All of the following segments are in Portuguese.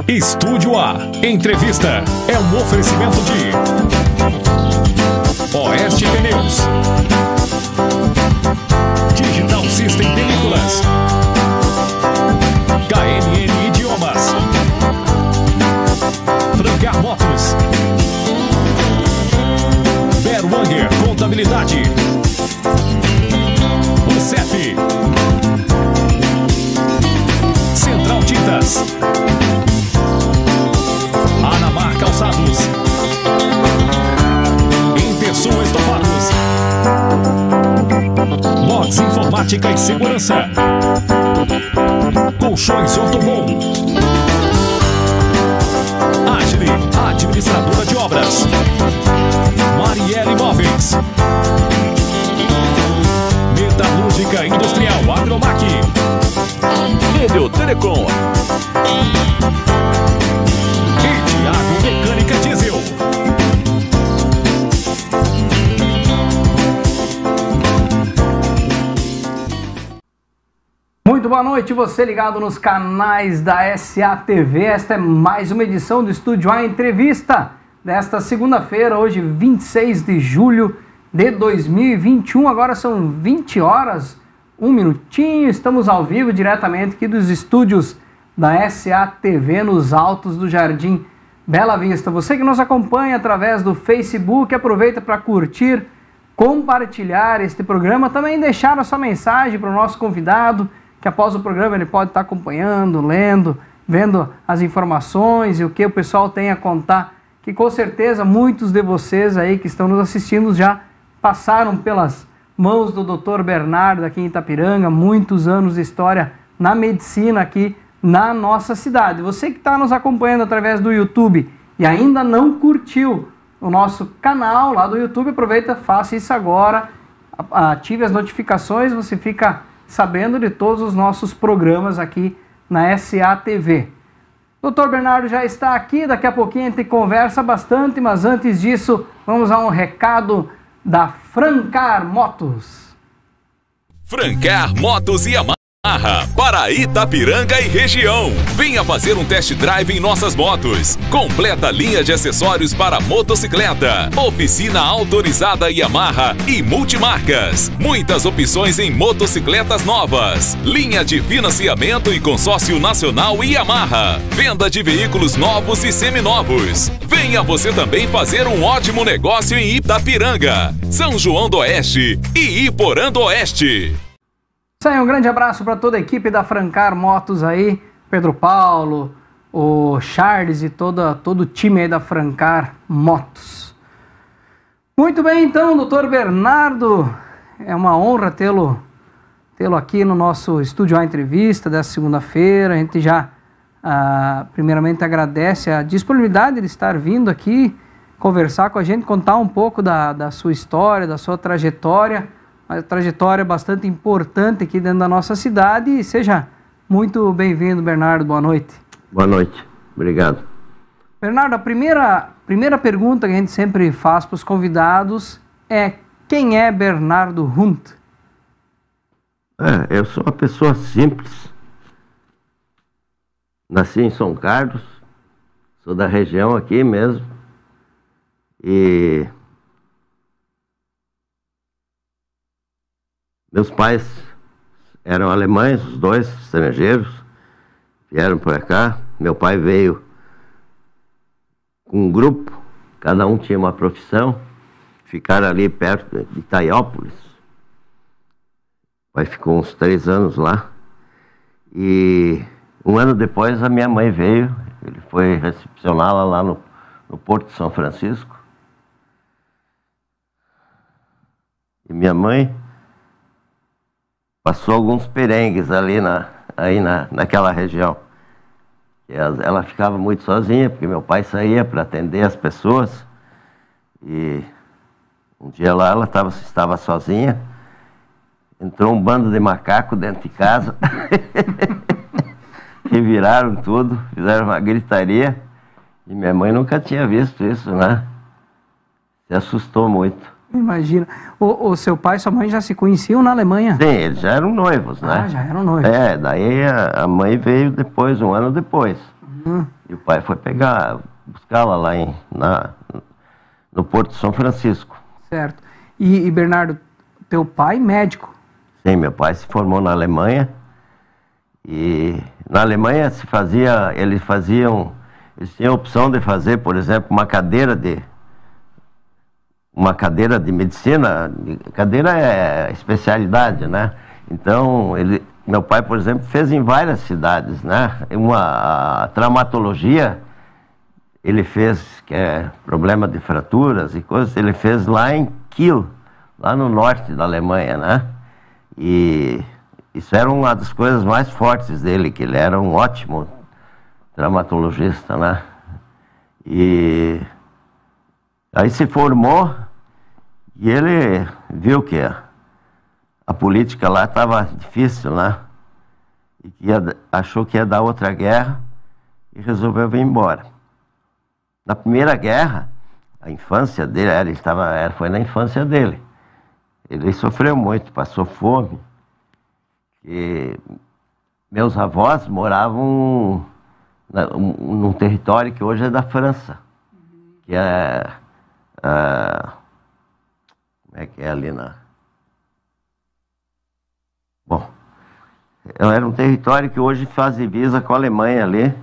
Estúdio A. Entrevista é um oferecimento de Oeste Pneus, Digital System Películas, KNN Idiomas, Francar Motos, Berwanger Contabilidade, UCEF, Central Tintas, Anamar Calçados, Intersul Estofados, Mods Informática e Segurança, Colchões Ortobon, Agile, administradora de obras, Marielle Imóveis, Metalúrgica Industrial Agromac, Helio Telecom e Thiago Mecânica Diesel. Muito boa noite, você ligado nos canais da SA-TV. Esta é mais uma edição do Estúdio A Entrevista desta segunda-feira, hoje 26 de julho de 2021. Agora são 20 horas, um minutinho. Estamos ao vivo diretamente aqui dos estúdios da SA-TV nos altos do Jardim Bela Vista. Você que nos acompanha através do Facebook, aproveita para curtir, compartilhar este programa, também deixar a sua mensagem para o nosso convidado, que após o programa ele pode estar acompanhando, lendo, vendo as informações e o que o pessoal tem a contar, que com certeza muitos de vocês aí que estão nos assistindo já passaram pelas mãos do Dr. Bernardo aqui em Itapiranga, muitos anos de história na medicina aqui na nossa cidade. Você que está nos acompanhando através do YouTube e ainda não curtiu o nosso canal lá do YouTube, aproveita, faça isso agora, ative as notificações, você fica sabendo de todos os nossos programas aqui na SA-TV. Dr. Bernardo já está aqui, daqui a pouquinho a gente conversa bastante, mas antes disso, vamos a um recado da Francar Motos. Francar Motos e Yamaha para Itapiranga e região. Venha fazer um test drive em nossas motos. Completa linha de acessórios para motocicleta. Oficina autorizada Yamaha e multimarcas. Muitas opções em motocicletas novas. Linha de financiamento e consórcio nacional Yamaha. Venda de veículos novos e seminovos. Venha você também fazer um ótimo negócio em Itapiranga, São João do Oeste e Iporã do Oeste. Um grande abraço para toda a equipe da Francar Motos aí, Pedro Paulo, o Charles e todo o time aí da Francar Motos. Muito bem, então, doutor Bernardo, é uma honra tê-lo aqui no nosso Estúdio A Entrevista dessa segunda-feira. A gente já, primeiramente, agradece a disponibilidade de estar vindo aqui conversar com a gente, contar um pouco da sua história, da sua trajetória. Uma trajetória bastante importante aqui dentro da nossa cidade. E seja muito bem-vindo, Bernardo. Boa noite. Boa noite. Obrigado. Bernardo, a primeira pergunta que a gente sempre faz para os convidados é: quem é Bernardo Hunt? Eu sou uma pessoa simples. Nasci em São Carlos. Sou da região aqui mesmo. E meus pais eram alemães, os dois estrangeiros, vieram para cá. Meu pai veio com um grupo, cada um tinha uma profissão, ficaram ali perto de Itaiópolis. O pai ficou uns 3 anos lá. E um ano depois a minha mãe veio, ele foi recepcioná-la lá no Porto de São Francisco. E minha mãe passou alguns perengues ali naquela região. Ela ficava muito sozinha, porque meu pai saía para atender as pessoas. E um dia lá ela estava sozinha. Entrou um bando de macaco dentro de casa. Reviraram tudo, fizeram uma gritaria. E minha mãe nunca tinha visto isso, né? Se assustou muito. Imagina. O seu pai e sua mãe já se conheciam na Alemanha? Sim, eles já eram noivos, né? Ah, já eram noivos. Daí a mãe veio depois, um ano depois. E o pai foi buscá-la lá no Porto de São Francisco. Certo. E Bernardo, teu pai médico? Sim, meu pai se formou na Alemanha. E na Alemanha eles tinham a opção de fazer, por exemplo, uma cadeira de medicina. Cadeira é especialidade, né? Então, meu pai, por exemplo, fez em várias cidades, né? A traumatologia, ele fez, que é problema de fraturas e coisas, ele fez lá em Kiel, lá no norte da Alemanha, né? E isso era uma das coisas mais fortes dele, que ele era um ótimo traumatologista, né? E aí se formou e ele viu que a política lá estava difícil, né? E que achou que ia dar outra guerra e resolveu vir embora. Na primeira guerra, a infância dele, foi na infância dele. Ele sofreu muito, passou fome. E meus avós moravam num território que hoje é da França, que é... como é que é ali Bom, era um território que hoje faz divisa com a Alemanha ali,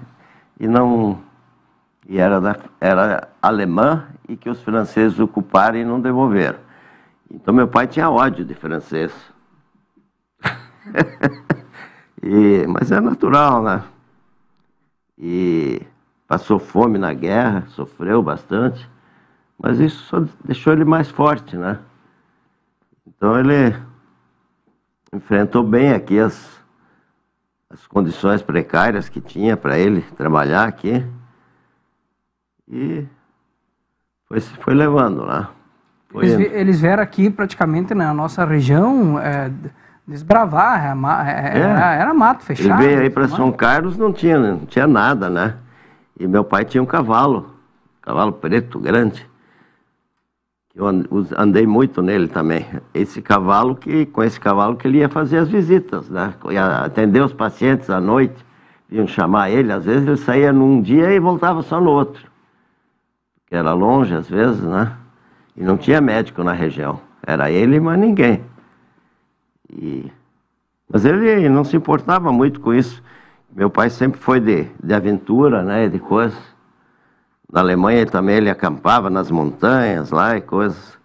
e era alemã, e que os franceses ocuparam e não devolveram. Então meu pai tinha ódio de francês. Mas é natural, né? E passou fome na guerra, sofreu bastante, mas isso só deixou ele mais forte, né? Então ele enfrentou bem aqui as condições precárias que tinha para ele trabalhar aqui e foi levando lá. Eles vieram aqui praticamente na nossa região desbravar, era mato fechado. Ele veio aí para São Carlos, não tinha nada, né? E meu pai tinha um cavalo preto, grande. Eu andei muito nele também. Com esse cavalo que ele ia fazer as visitas, né? Ia atender os pacientes à noite, iam chamar ele. Às vezes ele saía num dia e voltava só no outro. Porque era longe, às vezes, né? E não tinha médico na região. Era ele, mas ninguém. Mas ele não se importava muito com isso. Meu pai sempre foi de aventura, né? De coisas. Na Alemanha também ele acampava nas montanhas lá e coisas.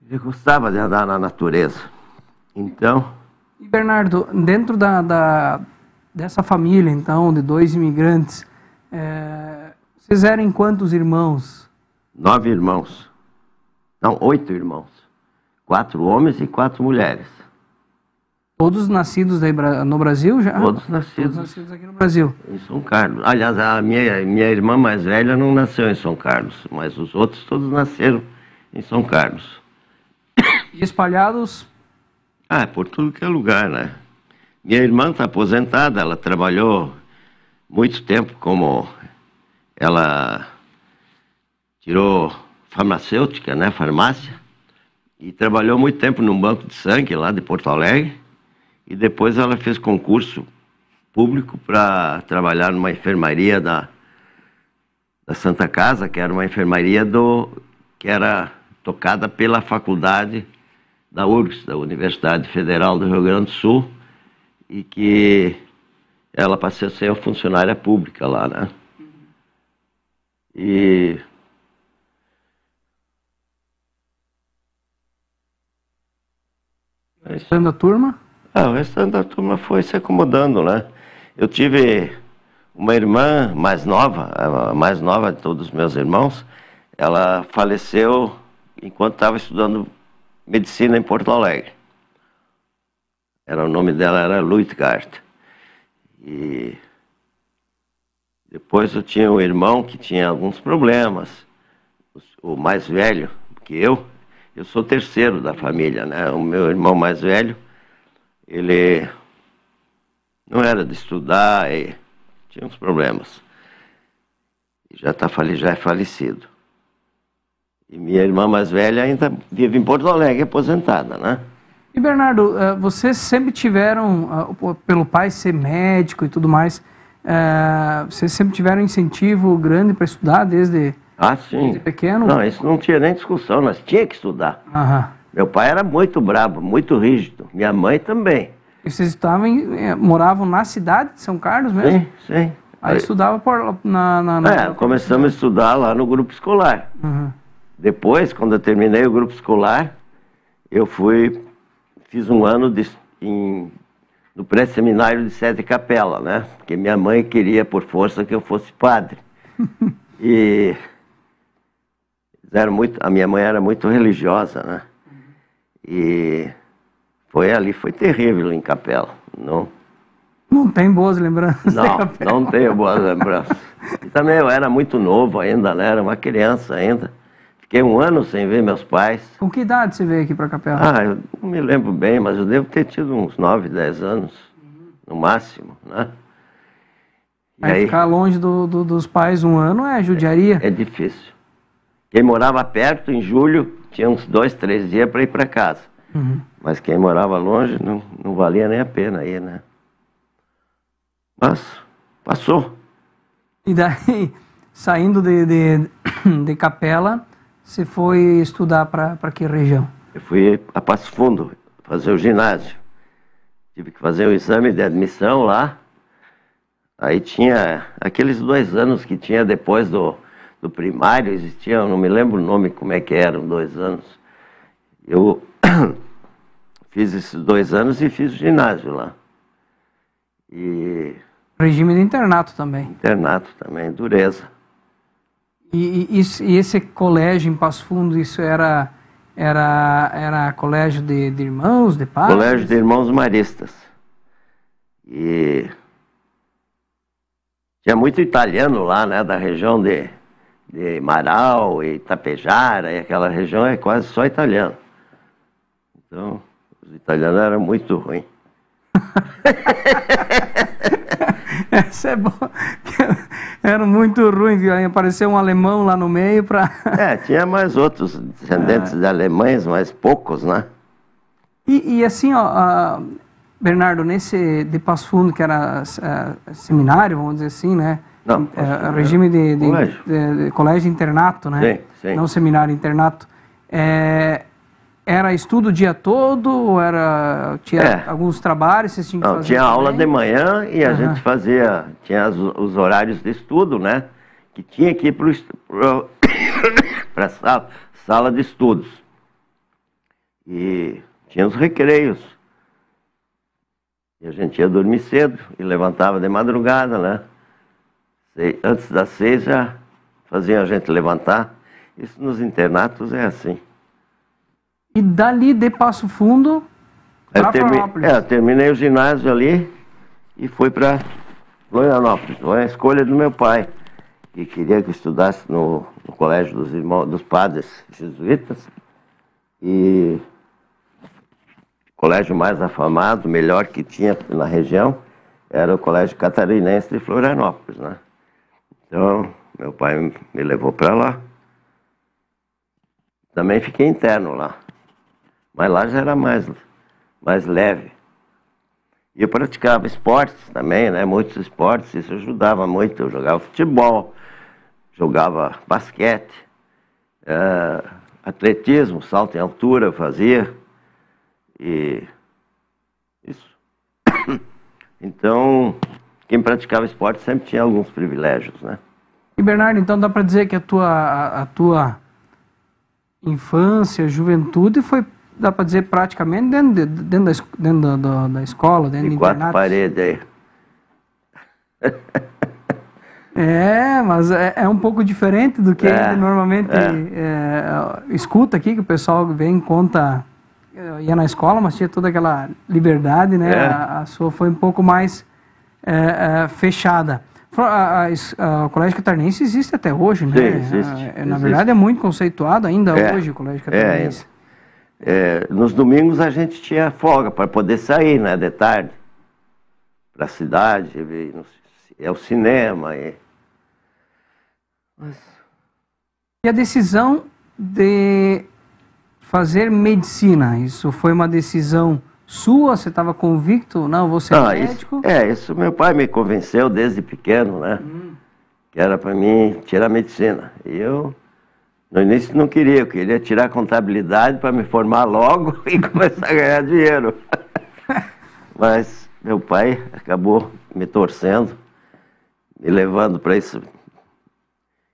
Ele gostava de andar na natureza. Então... E Bernardo, dentro dessa família, então, de 2 imigrantes, vocês eram em quantos irmãos? 9 irmãos. Não, 8 irmãos. 4 homens e 4 mulheres. Todos nascidos no Brasil já? Todos nascidos. Todos nascidos aqui no Brasil. Em São Carlos. Aliás, a minha irmã mais velha não nasceu em São Carlos, mas os outros todos nasceram em São Carlos. E espalhados? Por tudo que é lugar, né? Minha irmã está aposentada, ela trabalhou muito tempo ela tirou farmacêutica, né? Farmácia. E trabalhou muito tempo num banco de sangue lá de Porto Alegre. E depois ela fez concurso público para trabalhar numa enfermaria da Santa Casa, que era uma enfermaria que era tocada pela faculdade da URGS, da Universidade Federal do Rio Grande do Sul, e que ela passou a ser uma funcionária pública lá, né? E... O restante da turma? O restante da turma foi se acomodando, né? Eu tive uma irmã mais nova, a mais nova de todos os meus irmãos. Ela faleceu enquanto estava estudando medicina em Porto Alegre. O nome dela era Luitgard. E depois eu tinha um irmão que tinha alguns problemas. O mais velho que eu sou o terceiro da família, né? O meu irmão mais velho, ele não era de estudar e tinha uns problemas. Já é falecido. E minha irmã mais velha ainda vive em Porto Alegre, aposentada, né? E Bernardo, vocês sempre tiveram, pelo pai ser médico e tudo mais, vocês sempre tiveram incentivo grande para estudar desde pequeno? Não, isso não tinha nem discussão, nós tínhamos que estudar. Aham. Meu pai era muito bravo, muito rígido. Minha mãe também. E vocês moravam na cidade de São Carlos mesmo? Sim, sim. Aí estudava começamos a estudar lá no grupo escolar. Uhum. Depois, quando eu terminei o grupo escolar, eu fiz um ano no pré-seminário de Sete Capela, né? Porque minha mãe queria, por força, que eu fosse padre. E a minha mãe era muito religiosa, né? E foi terrível em Capela. Não tem boas lembranças. Não tenho boas lembranças. E também eu era muito novo ainda, né? Era uma criança ainda. Fiquei um ano sem ver meus pais. Com que idade você veio aqui para Capela? Eu não me lembro bem, mas eu devo ter tido uns 9, 10 anos, no máximo, né? E aí ficar longe dos pais um ano é judiaria? É difícil. Quem morava perto, em julho, tinha uns 2, 3 dias para ir para casa. Uhum. Mas quem morava longe, não valia nem a pena ir, né? Mas passou. E daí, saindo de Capela, você foi estudar para que região? Eu fui a Passo Fundo, fazer o ginásio. Tive que fazer o exame de admissão lá. Aí tinha aqueles 2 anos que tinha depois do primário, existia, não me lembro o nome, como é que eram, 2 anos. Eu fiz esses 2 anos e fiz o ginásio lá. E... regime de internato também. Internato também, dureza. E esse colégio em Passo Fundo, isso era colégio de irmãos, de pais? Colégio de Irmãos Maristas. E tinha muito italiano lá, né, da região de Marau e Itapejara, e aquela região é quase só italiano. Então, os italianos eram muito ruins. Essa é bom. Era muito ruim, apareceu um alemão lá no meio para... tinha mais outros descendentes de alemães, mas poucos, né? E assim, Bernardo, nesse de Passo Fundo, que era seminário, vamos dizer assim, né? Não, regime de colégio internato, né? Sim, sim. Não seminário, internato. Era estudo o dia todo? Ou tinha alguns trabalhos vocês tinham que fazer? Tinha aula de manhã e a gente fazia... Tinha os horários de estudo, né? Que tinha que ir para a sala de estudos. E tinha os recreios. E a gente ia dormir cedo e levantava de madrugada, né? Antes das 6 já faziam a gente levantar. Isso nos internatos é assim. E dali de Passo Fundo para Florianópolis? Eu terminei o ginásio ali e fui para Florianópolis. Foi a escolha do meu pai, que queria que eu estudasse no colégio dos padres jesuítas. E o colégio mais afamado, melhor que tinha na região, era o Colégio Catarinense de Florianópolis, né? Então, meu pai me levou para lá. Também fiquei interno lá. Mas lá já era mais leve. E eu praticava esportes também, né? Muitos esportes, isso ajudava muito. Eu jogava futebol, jogava basquete, atletismo, salto em altura eu fazia. E isso. Então, quem praticava esporte sempre tinha alguns privilégios, né? E Bernardo, então dá para dizer que a tua infância, juventude foi, dá para dizer, praticamente dentro da escola, dentro do internato? 4 paredes aí. Mas é um pouco diferente do que normalmente escuta aqui, que o pessoal vem e conta, ia na escola, mas tinha toda aquela liberdade, né? A sua foi um pouco mais fechada. O Colégio Catarinense existe até hoje, né? Sim, existe. Na verdade é muito conceituado ainda hoje o Colégio Catarinense. Nos domingos a gente tinha folga para poder sair, né, de tarde, para a cidade, ao cinema. E a decisão de fazer medicina? Isso foi uma decisão sua? Você estava convicto? Não, vou ser médico? Isso meu pai me convenceu desde pequeno, né? Que era para mim tirar medicina. E eu, no início, não queria. Eu queria tirar contabilidade para me formar logo e começar a ganhar dinheiro. Mas meu pai acabou me torcendo, me levando para isso.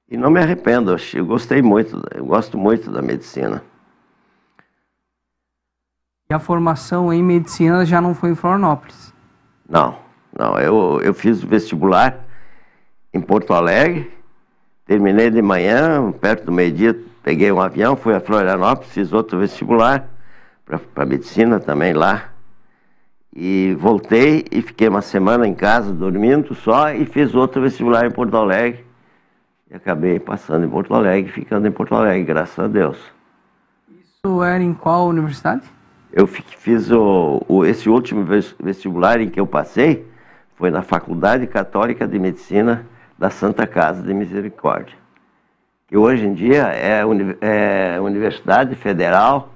E não me arrependo, eu gostei muito, eu gosto muito da medicina. E a formação em medicina já não foi em Florianópolis? Não, eu fiz o vestibular em Porto Alegre, terminei de manhã, perto do meio-dia, peguei um avião, fui a Florianópolis, fiz outro vestibular para medicina também lá. E voltei e fiquei uma semana em casa, dormindo só, e fiz outro vestibular em Porto Alegre. E acabei passando em Porto Alegre, ficando em Porto Alegre, graças a Deus. Isso era em qual universidade? Eu fiz esse último vestibular em que eu passei, foi na Faculdade Católica de Medicina da Santa Casa de Misericórdia. Que hoje em dia é Universidade Federal.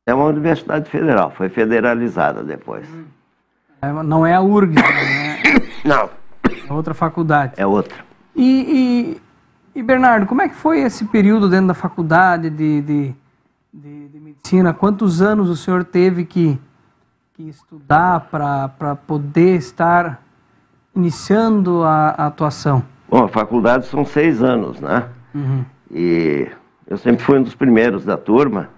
É uma universidade federal, foi federalizada depois. Não é a URGS, né? Não. É outra faculdade. É outra. E Bernardo, como é que foi esse período dentro da faculdade de medicina? Quantos anos o senhor teve que estudar para poder estar iniciando a atuação? Bom, a faculdade são 6 anos, né? E eu sempre fui um dos primeiros da turma.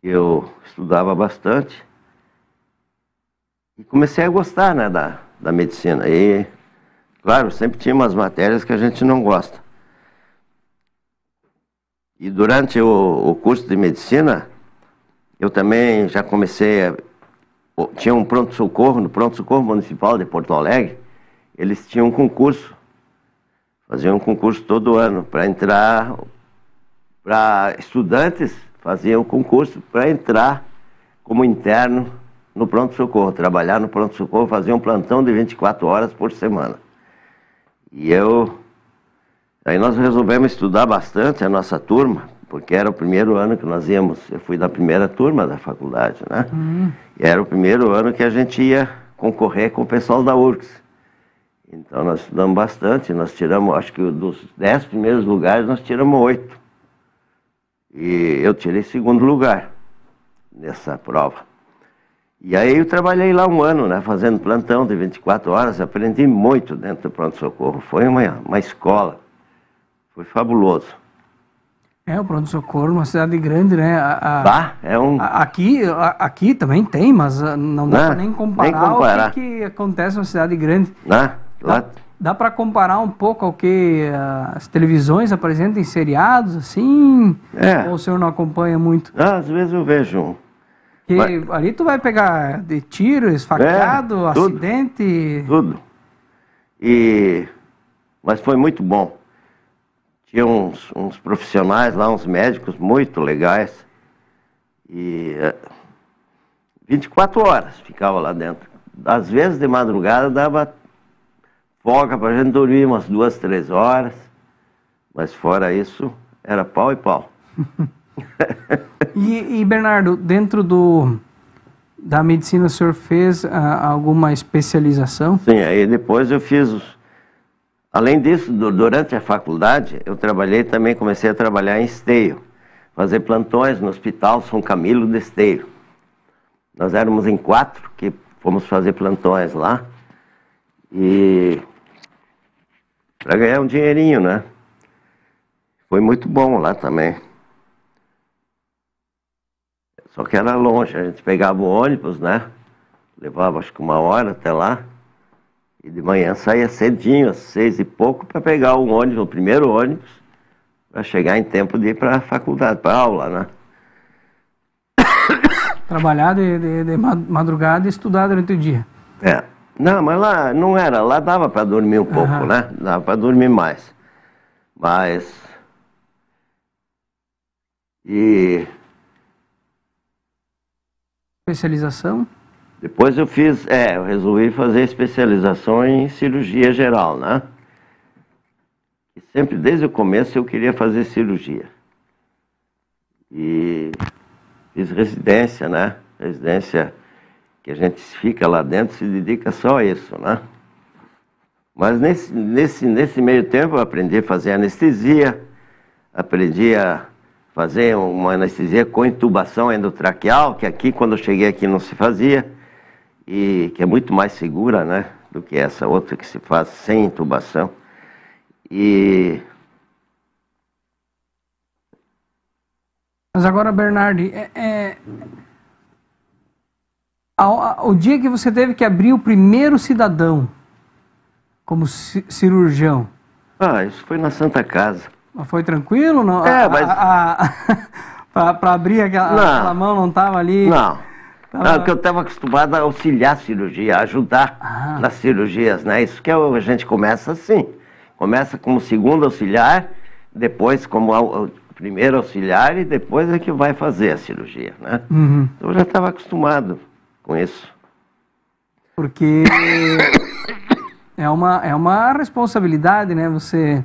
Eu estudava bastante e comecei a gostar, né, da medicina. E, claro, sempre tinha umas matérias que a gente não gosta. E durante o curso de medicina, eu também já comecei tinha um pronto-socorro, no pronto-socorro municipal de Porto Alegre, eles tinham um concurso, faziam um concurso todo ano para entrar, para estudantes faziam um concurso para entrar como interno no pronto-socorro, trabalhar no pronto-socorro, fazer um plantão de 24 horas por semana. E aí nós resolvemos estudar bastante a nossa turma, porque era o primeiro ano que nós íamos, eu fui da primeira turma da faculdade, né? E era o primeiro ano que a gente ia concorrer com o pessoal da URGS. Então nós estudamos bastante, nós tiramos, acho que dos 10 primeiros lugares, nós tiramos 8. E eu tirei 2º lugar nessa prova. E aí eu trabalhei lá um ano, né, fazendo plantão de 24 horas, aprendi muito dentro do pronto-socorro. Foi uma escola, foi fabuloso. O pronto-socorro, uma cidade grande, né? Aqui também tem, mas não dá para nem comparar o que acontece numa cidade grande. Dá para comparar um pouco ao que as televisões apresentam em seriados, assim? Ou o senhor não acompanha muito? Às vezes eu vejo. Ali tu vai pegar de tiro, esfaqueado, acidente... Tudo. Mas foi muito bom. Tinha uns profissionais lá, uns médicos muito legais. E 24 horas ficava lá dentro. Às vezes de madrugada dava folga pra gente dormir umas 2, 3 horas. Mas fora isso, era pau e pau. E Bernardo, dentro da medicina o senhor fez alguma especialização? Sim, aí depois eu fiz... Além disso, durante a faculdade, eu comecei a trabalhar em Esteio. Fazer plantões no Hospital São Camilo de Esteio. Nós éramos em 4 que fomos fazer plantões lá. E... para ganhar um dinheirinho, né? Foi muito bom lá também. Só que era longe, a gente pegava o ônibus, né? Levava acho que 1 hora até lá. E de manhã saía cedinho, às 6 e pouco, para pegar o ônibus, o primeiro ônibus, para chegar em tempo de ir para a faculdade, para aula, né? Trabalhar de madrugada e estudar durante o dia. Não, mas lá não era, lá dava para dormir um pouco, né? Dava para dormir mais. Mas... Especialização? Depois eu eu resolvi fazer especialização em cirurgia geral, né? sempre desde o começo eu queria fazer cirurgia. E fiz residência, né? Residência que a gente fica lá dentro, se dedica só a isso, né? Mas nesse meio tempo eu aprendi a fazer anestesia, aprendi a fazer uma anestesia com intubação endotraqueal, que aqui, quando eu cheguei aqui, não se fazia, e que é muito mais segura, né, do que essa outra que se faz sem intubação. E... Mas agora, Bernardi, o dia que você teve que abrir o primeiro cidadão como cirurgião... Ah, isso foi na Santa Casa. Mas foi tranquilo? Não? Mas... Para abrir aquela mão não estava ali? Não. Não, porque eu estava acostumado a auxiliar a cirurgia, a ajudar nas cirurgias, né? Isso que a gente começa assim. Começa como segundo auxiliar, depois como primeiro auxiliar e depois é que vai fazer a cirurgia, né? Uhum. Então eu já estava acostumado com isso. Porque é uma responsabilidade, né? Você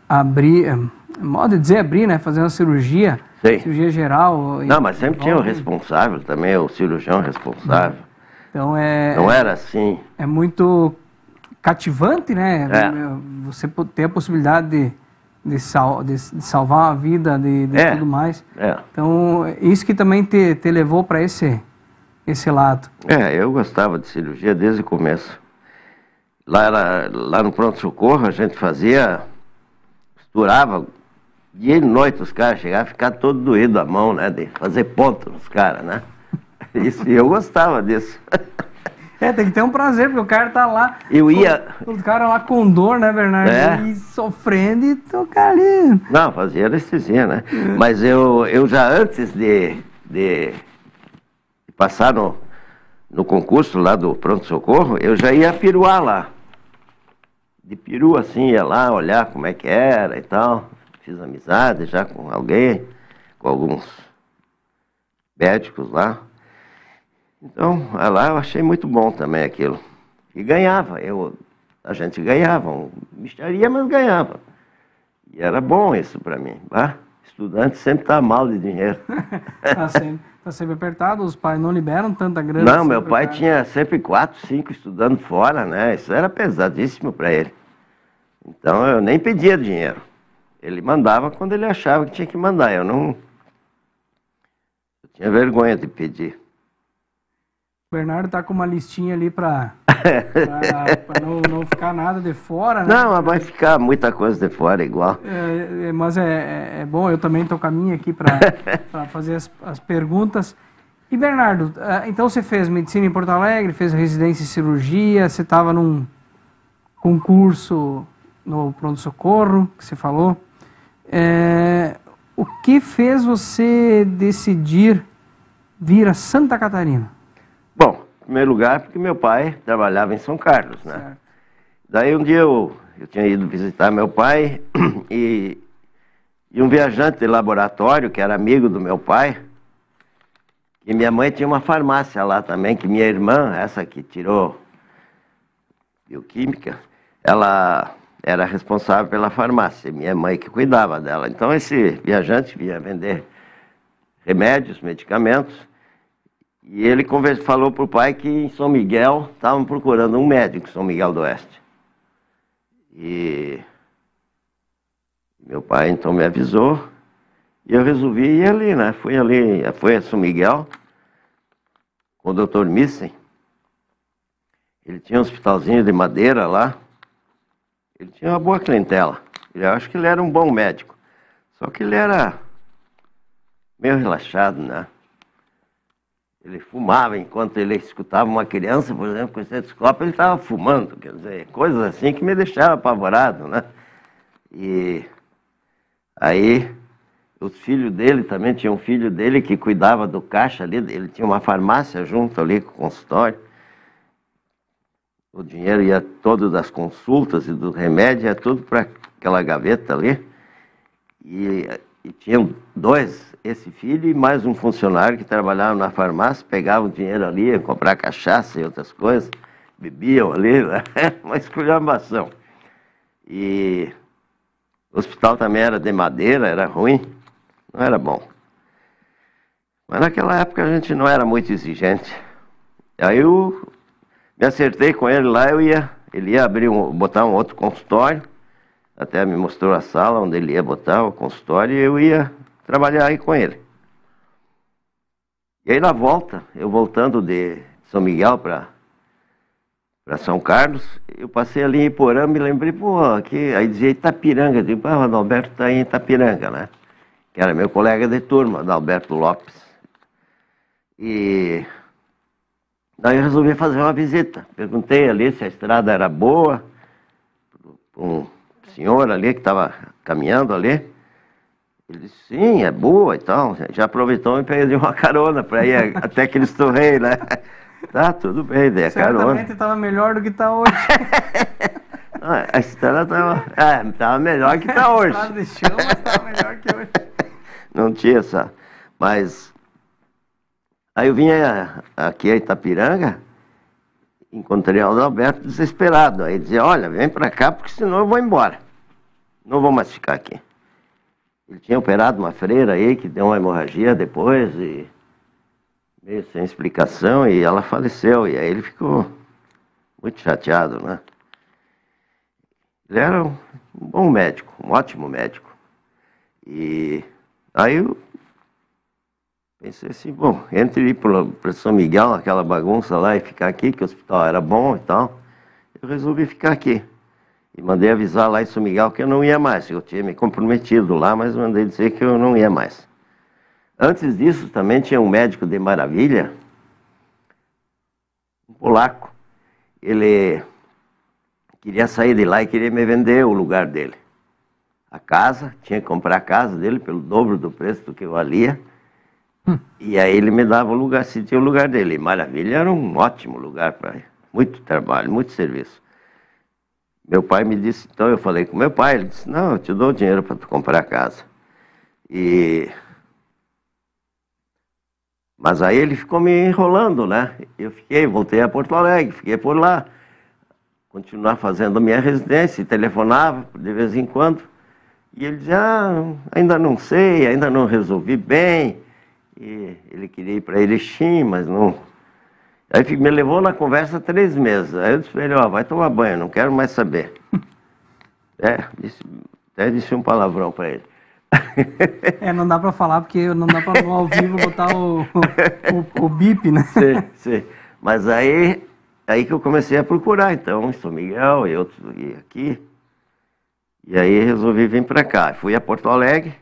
abrir, modo de dizer abrir, né? Fazer uma cirurgia. Sim. Cirurgia geral. Não, mas sempre tinha o responsável também, o cirurgião responsável. Então não era assim. É muito cativante, né? Você ter a possibilidade de salvar uma vida, de tudo mais. Então, isso que também te levou para esse lado. Eu gostava de cirurgia desde o começo. Lá no pronto-socorro a gente costurava dia e noite, os caras chegavam a ficar todo doído a mão, né? De fazer ponto nos caras, né? Isso, e eu gostava disso. Tem que ter um prazer, porque o cara tá lá... O cara lá com dor, né, Bernardo? E sofrendo e tocar ali. Não, fazia anestesia, né? Mas eu já antes de passar no concurso lá do pronto-socorro, eu já ia piruar lá. De peru, assim, ia lá olhar como é que era e tal. Fiz amizade já com alguém, com alguns médicos lá. Então, lá eu achei muito bom também aquilo. E ganhava, a gente ganhava, mixaria, mas ganhava. E era bom isso para mim. Estudante sempre tá mal de dinheiro. Tá sempre apertado, os pais não liberam tanta grana. Não, meu pai tinha sempre 4, 5 estudando fora, né? Isso era pesadíssimo para ele. Então eu nem pedia dinheiro. Ele mandava quando ele achava que tinha que mandar. Eu tinha vergonha de pedir. O Bernardo tá com uma listinha ali para não ficar nada de fora, né? Não, mas vai ficar muita coisa de fora igual. Mas é bom, eu também tô com a minha aqui para fazer as perguntas. E Bernardo, então você fez medicina em Porto Alegre, fez residência em cirurgia, você estava num concurso no pronto-socorro, que você falou. O que fez você decidir vir a Santa Catarina? Bom, em primeiro lugar, porque meu pai trabalhava em São Carlos, né? Certo. Daí um dia eu tinha ido visitar meu pai e um viajante de laboratório, que era amigo do meu pai, e minha mãe tinha uma farmácia lá também, que minha irmã, essa que tirou bioquímica, ela era responsável pela farmácia, minha mãe que cuidava dela. Então esse viajante vinha vender remédios, medicamentos, e ele falou para o pai que em São Miguel estavam procurando um médico em São Miguel do Oeste. E meu pai então me avisou, e eu resolvi ir ali, né? Fui a São Miguel, com o Dr. Missen. Ele tinha um hospitalzinho de madeira lá. Ele tinha uma boa clientela. Eu acho que ele era um bom médico. Só que ele era meio relaxado, né? Ele fumava enquanto ele escutava uma criança, por exemplo, com o estetoscópio, ele estava fumando. Quer dizer, coisas assim que me deixavam apavorado, né? E aí, os filhos dele também, tinha um filho dele que cuidava do caixa ali. Ele tinha uma farmácia junto ali com o consultório. O dinheiro ia todo das consultas e do remédio, ia tudo para aquela gaveta ali. E tinham dois, esse filho e mais um funcionário que trabalhava na farmácia, pegavam o dinheiro ali, iam comprar cachaça e outras coisas, bebiam ali, né? Uma esculhambação. E o hospital também era de madeira, era ruim, não era bom. Mas naquela época a gente não era muito exigente. Aí eu me acertei com ele lá, ele ia botar um outro consultório, até me mostrou a sala onde ele ia botar o consultório e eu ia trabalhar aí com ele. E aí na volta, eu voltando de São Miguel para São Carlos, eu passei ali em Iporã, me lembrei, pô, aqui, aí dizia Itapiranga, eu digo, o Adalberto está em Itapiranga, né? Que era meu colega de turma, Adalberto Lopes. E daí eu resolvi fazer uma visita. Perguntei ali se a estrada era boa, para um senhor ali que estava caminhando ali. Ele disse, sim, é boa e tal. Já aproveitou e pediu uma carona para ir até Cristo Rei, né? Tá, tudo bem, daí a carona. Certamente estava melhor do que está hoje. A estrada estava melhor que está hoje. A estrada de chão, mas estava melhor que hoje. Não tinha essa. Mas aí eu vinha aqui a Itapiranga, encontrei o Adalberto desesperado. Aí dizia, olha, vem para cá porque senão eu vou embora. Não vou mais ficar aqui. Ele tinha operado uma freira aí que deu uma hemorragia depois e meio sem explicação e ela faleceu. E aí ele ficou muito chateado, né? Ele era um bom médico, um ótimo médico. E aí eu pensei assim, bom, entre ir para São Miguel, aquela bagunça lá, e ficar aqui, que o hospital era bom e tal, eu resolvi ficar aqui. E mandei avisar lá em São Miguel que eu não ia mais. Eu tinha me comprometido lá, mas mandei dizer que eu não ia mais. Antes disso, também tinha um médico de Maravilha, um polaco. Ele queria sair de lá e queria me vender o lugar dele. A casa, tinha que comprar a casa dele pelo dobro do preço do que eu valia. E aí ele me dava o lugar, se tinha o lugar dele. E Maravilha era um ótimo lugar para muito trabalho, muito serviço. Meu pai me disse, então eu falei com meu pai, ele disse, não, eu te dou o dinheiro para tu comprar a casa. Mas aí ele ficou me enrolando, né? Eu voltei a Porto Alegre, fiquei por lá. Continuar fazendo minha residência, telefonava de vez em quando. E ele dizia, ainda não sei, ainda não resolvi bem. E ele queria ir para Erechim, mas não... Aí me levou na conversa 3 meses. Aí eu disse para ele, vai tomar banho, não quero mais saber. Até disse um palavrão para ele. Não dá para falar, porque não dá para ao vivo botar o bip, né? Sim. Mas aí que eu comecei a procurar, então, em São Miguel e outros aqui. E aí resolvi vir para cá. Fui a Porto Alegre.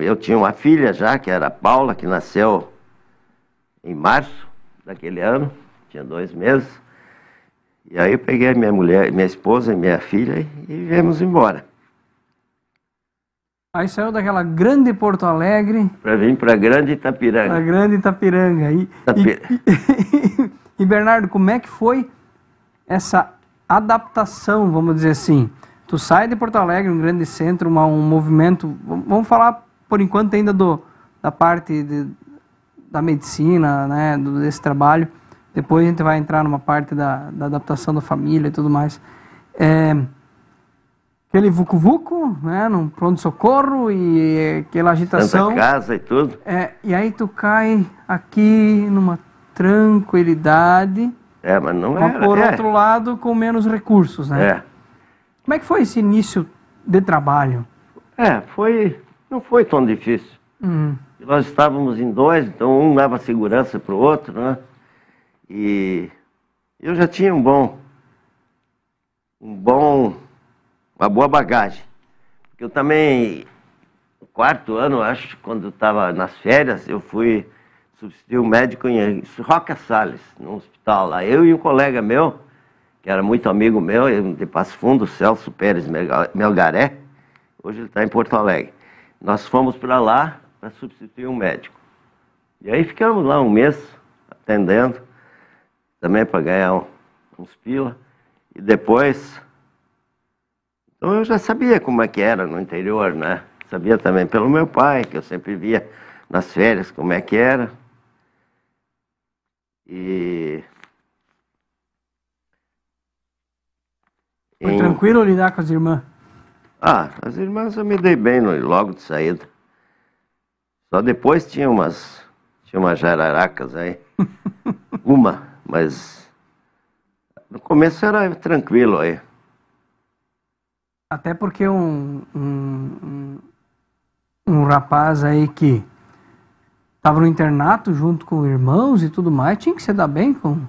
Eu tinha uma filha já, que era a Paula, que nasceu em março daquele ano, tinha 2 meses. E aí eu peguei minha mulher, minha esposa e minha filha e viemos embora. Aí saiu daquela grande Porto Alegre... Para vir para grande Itapiranga. Para grande Itapiranga. E Bernardo, como é que foi essa adaptação, vamos dizer assim? Tu sai de Porto Alegre, um grande centro, um movimento... Vamos falar, por enquanto, ainda da parte da medicina, né, desse trabalho. Depois a gente vai entrar numa parte da adaptação da família e tudo mais. Aquele vucu-vucu, né, num pronto-socorro e aquela agitação. Santa Casa e tudo. E aí tu cai aqui numa tranquilidade. Mas não era. Por outro lado, com menos recursos, né? Como é que foi esse início de trabalho? Não foi tão difícil. Nós estávamos em 2, então um dava segurança para o outro, né? E eu já tinha uma boa bagagem. Eu também, no 4º ano, acho, quando estava nas férias, eu fui substituir um médico em Roca Salles, num hospital lá. Eu e um colega meu, que era muito amigo meu, de Passo Fundo, Celso Pérez Melgaré, hoje ele está em Porto Alegre. Nós fomos para lá para substituir um médico. E aí ficamos lá 1 mês, atendendo, também para ganhar uns pila. E depois... Então eu já sabia como é que era no interior, né? Sabia também pelo meu pai, que eu sempre via nas férias como é que era. E Foi tranquilo lidar com as irmãs? Ah, as irmãs eu me dei bem logo de saída. Só depois tinha umas jararacas aí. Mas no começo era tranquilo aí. Até porque um rapaz aí que estava no internato junto com irmãos e tudo mais, tinha que se dar bem com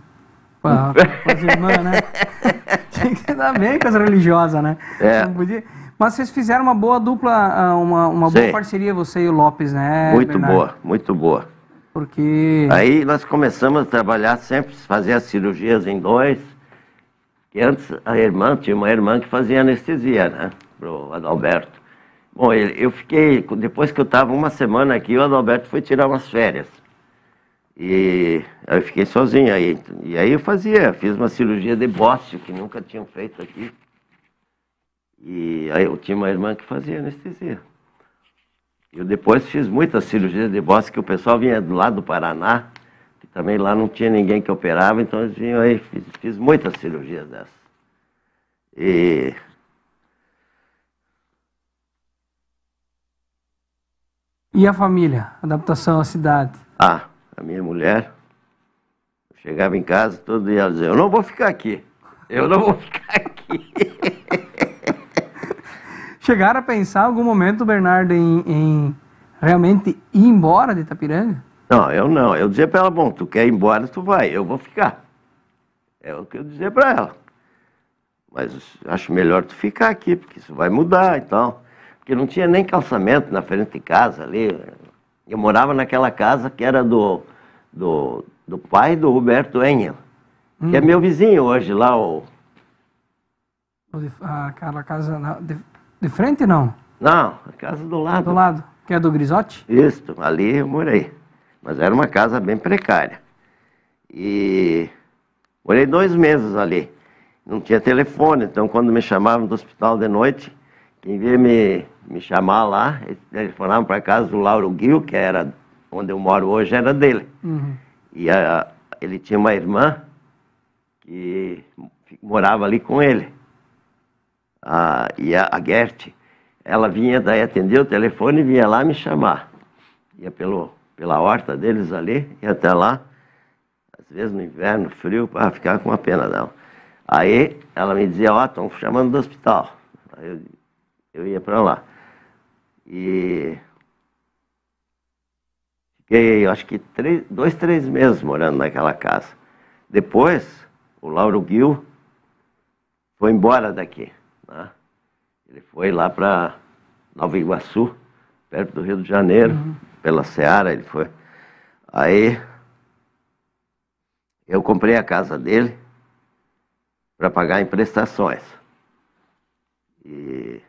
as irmãs, né? Tinha que se dar bem com as religiosas, né? Não podia... Mas vocês fizeram uma boa dupla, uma boa parceria, você e o Lopes, né, muito Bernardo? Boa, muito boa. Porque... Aí nós começamos a trabalhar sempre, fazer as cirurgias em dois. Que antes tinha uma irmã que fazia anestesia, né? Pro Adalberto. Bom, eu fiquei, depois que eu estava uma semana aqui, o Adalberto foi tirar umas férias. E aí eu fiquei sozinho aí. E aí fiz uma cirurgia de bósteo, que nunca tinham feito aqui. E aí eu tinha uma irmã que fazia anestesia. Eu depois fiz muitas cirurgias de bósteo, que o pessoal vinha do lado do Paraná, que também lá não tinha ninguém que operava, então eles vinham aí, fiz muitas cirurgias dessas. E a família? Adaptação à cidade? Ah, a minha mulher chegava em casa todo dia, ela dizia, eu não vou ficar aqui. Eu não vou ficar aqui. Chegaram a pensar em algum momento, Bernardo, em realmente ir embora de Itapiranga? Não, eu não. Eu dizia para ela, bom, tu quer ir embora, tu vai, eu vou ficar. É o que eu dizia para ela. Mas acho melhor tu ficar aqui, porque isso vai mudar e tal. Porque não tinha nem calçamento na frente de casa ali. Eu morava naquela casa que era do pai do Roberto Engel, que é meu vizinho hoje lá, Aquela casa... De frente, não? Não, a casa do lado. Do lado, que é do Grisotti? Isso, ali eu morei. Mas era uma casa bem precária. E morei 2 meses ali. Não tinha telefone, então quando me chamavam do hospital de noite, quem veio me chamar lá, eles telefonavam para casa do Lauro Gil, que era onde eu moro hoje, era dele. Uhum. E ele tinha uma irmã que morava ali com ele. E a Gert, ela vinha daí atender o telefone e vinha lá me chamar. Ia pela horta deles ali, ia até lá, às vezes no inverno, frio, para ficar com a pena dela. Aí ela me dizia, estão chamando do hospital. Aí eu ia para lá. E fiquei, acho que 2, 3 meses morando naquela casa. Depois, o Lauro Gil foi embora daqui. Ele foi lá para Nova Iguaçu, perto do Rio de Janeiro, pela Seara ele foi. Aí eu comprei a casa dele para pagar em prestações. E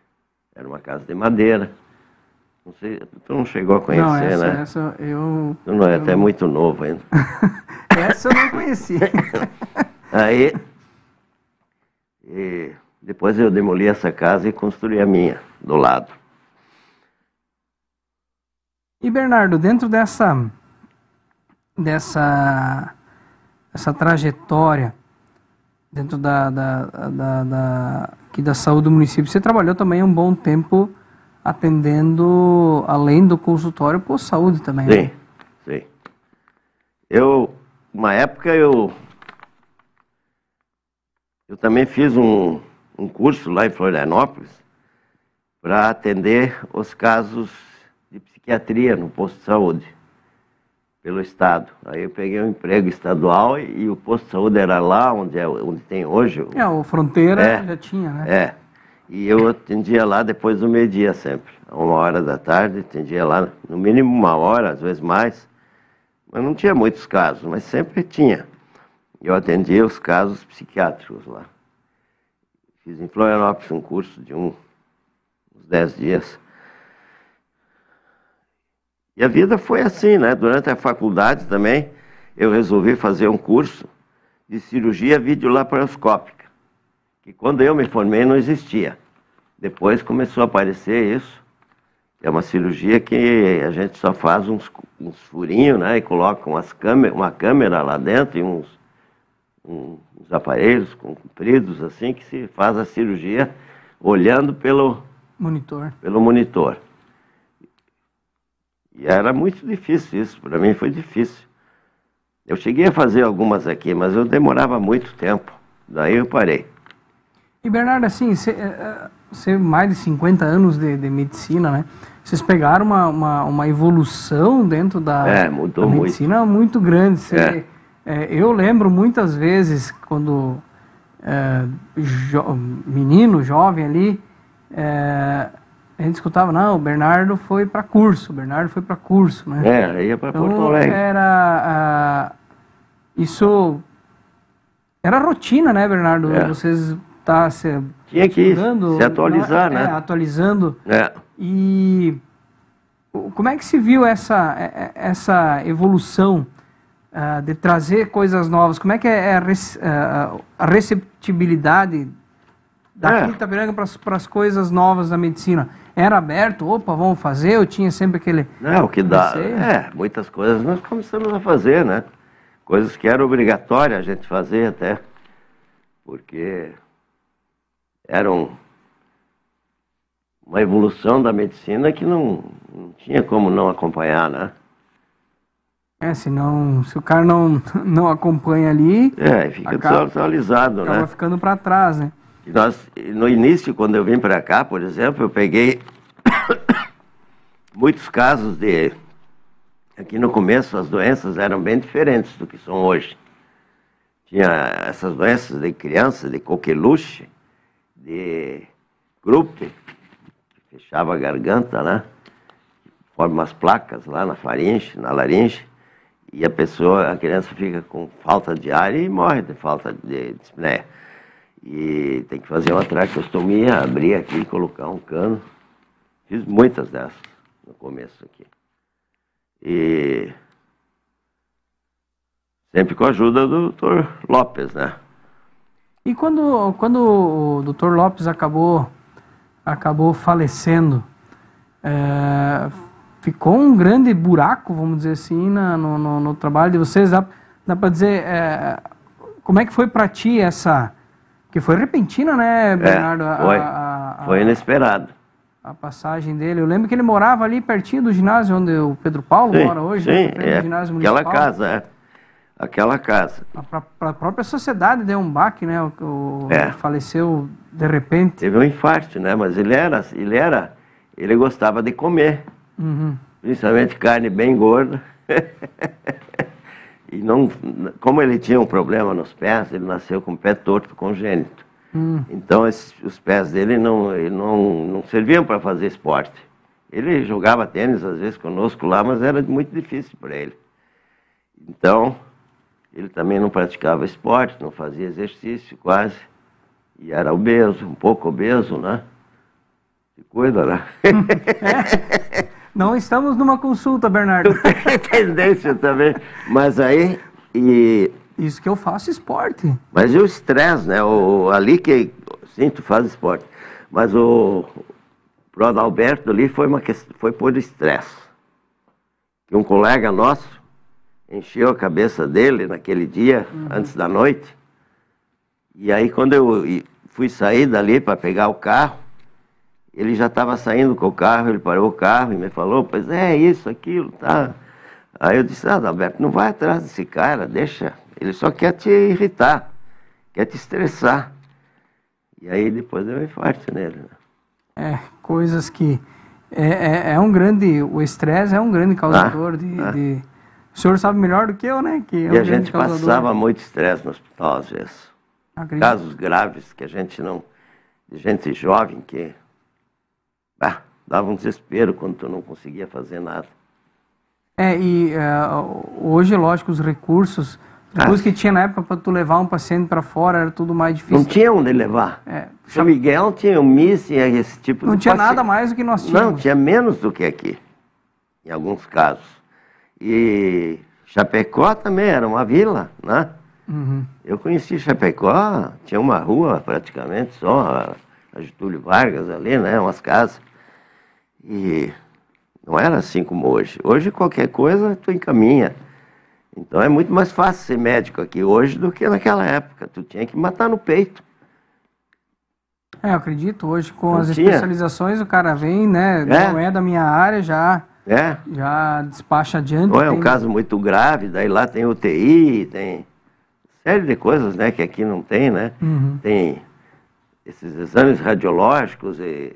era uma casa de madeira. Não sei, tu não chegou a conhecer, não, né? Essa eu... Tu não é até muito novo ainda. Essa eu não conhecia. Aí... Depois eu demoli essa casa e construí a minha, do lado. E Bernardo, dentro dessa trajetória, dentro aqui da saúde do município, você trabalhou também um bom tempo atendendo, além do consultório, por saúde também, né? Sim. Uma época eu também fiz um curso lá em Florianópolis para atender os casos de psiquiatria no posto de saúde, pelo Estado. Aí eu peguei um emprego estadual e o posto de saúde era lá onde tem hoje. O Fronteira já tinha, né? E eu atendia lá depois do meio-dia sempre. A 1h da tarde, atendia lá no mínimo 1 hora, às vezes mais. Mas não tinha muitos casos, mas sempre tinha. Eu atendia os casos psiquiátricos lá. Fiz em Florianópolis um curso de uns 10 dias. E a vida foi assim, né? Durante a faculdade também, eu resolvi fazer um curso de cirurgia videolaparoscópica, que quando eu me formei não existia. Depois começou a aparecer isso. É uma cirurgia que a gente só faz uns furinhos, né? E coloca uma câmera lá dentro e uns uns aparelhos compridos, assim, que se faz a cirurgia olhando pelo monitor. E era muito difícil isso, para mim foi difícil. Eu cheguei a fazer algumas aqui, mas eu demorava muito tempo, daí eu parei. E Bernardo, assim, você mais de 50 anos de medicina, né? Vocês pegaram uma evolução dentro da medicina muito grande. Eu lembro muitas vezes, quando menino, jovem ali, a gente escutava, não, o Bernardo foi para curso, né? Ia para Porto Alegre. Isso era rotina, né, Bernardo? Vocês tinha que se atualizar, né? Atualizando. E como é que se viu essa evolução de trazer coisas novas? Como é que é a receptibilidade daqui de Itapiranga para as coisas novas da medicina? Era aberto? Opa, vamos fazer? Eu tinha sempre aquele... Não, o que dá... muitas coisas nós começamos a fazer, né? Coisas que era obrigatória a gente fazer até. Porque era uma evolução da medicina que não tinha como não acompanhar, né? Senão, se o cara não acompanha ali... fica desatualizado, né? Acaba ficando para trás, né? No início, quando eu vim para cá, por exemplo, eu peguei muitos casos de... Aqui no começo as doenças eram bem diferentes do que são hoje. Tinha essas doenças de criança, de coqueluche, de Krupp, que fechava a garganta, né? Forma umas placas lá na faringe, na laringe, e a criança fica com falta de ar e morre de falta de dispneia. E tem que fazer uma traqueostomia, abrir aqui e colocar um cano. Fiz muitas dessas no começo aqui. E sempre com a ajuda do Dr. Lopes, né? E quando o Dr. Lopes acabou falecendo, ficou um grande buraco, vamos dizer assim, no trabalho de vocês. Dá para dizer, como é que foi para ti essa... Que foi repentina, né, Bernardo? Foi inesperado. A passagem dele. Eu lembro que ele morava ali pertinho do ginásio onde o Pedro Paulo mora hoje. Sim, do ginásio municipal. Aquela casa. A própria sociedade deu um baque, né? Faleceu de repente. Teve um infarto, né? Mas ele gostava de comer. Uhum. Principalmente carne bem gorda. E como ele tinha um problema nos pés, ele nasceu com o pé torto congênito. Então os pés dele não serviam para fazer esporte. Ele jogava tênis às vezes conosco lá, mas era muito difícil para ele. Então ele também não praticava esporte, não fazia exercício quase. E era obeso, um pouco obeso, né? Se cuida, né? Não estamos numa consulta, Bernardo. Tem tendência também. Mas aí... Isso que eu faço esporte. Mas e o estresse, né? Ali que... Sim, tu faz esporte. Mas pro Adalberto ali foi por estresse. Que um colega nosso encheu a cabeça dele naquele dia, antes da noite. E aí quando eu fui sair dali para pegar o carro, ele já estava saindo com o carro, ele parou o carro e me falou, pois isso, aquilo, tá. Aí eu disse, Adalberto, não vai atrás desse cara, deixa. Ele só quer te irritar, quer te estressar. E aí depois deu um infarto nele. Coisas que... O estresse é um grande causador de... O senhor sabe melhor do que eu, né? Que a gente passava muito estresse no hospital, às vezes. Acredito. Casos graves que a gente não... De gente jovem que... dava um desespero quando tu não conseguia fazer nada. Hoje, lógico, os recursos que tinha na época para tu levar um paciente para fora era tudo mais difícil. Não tinha onde levar. São Miguel tinha o MIS e esse tipo de Não tinha nada mais do que nós tínhamos. Não, tinha menos do que aqui, em alguns casos. E Chapecó também era uma vila, né? Uhum. Eu conheci Chapecó, tinha uma rua praticamente só, a Getúlio Vargas ali, né? Umas casas. E não era assim como hoje. Hoje qualquer coisa tu encaminha. Então é muito mais fácil ser médico aqui hoje do que naquela época. Tu tinha que matar no peito. Eu acredito, hoje com as especializações o cara vem, né? Não é da minha área, já despacha adiante. Ou é um caso muito grave, daí lá tem UTI, tem série de coisas, né, que aqui não tem, né? Tem esses exames radiológicos Te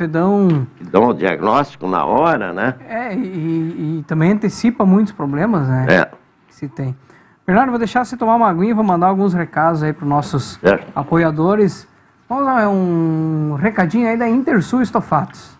dão o diagnóstico na hora, né? E também antecipa muitos problemas, né? Que se tem. Bernardo, vou deixar você tomar uma aguinha e vou mandar alguns recados aí para os nossos apoiadores. Vamos dar um recadinho aí da Intersul Estofados.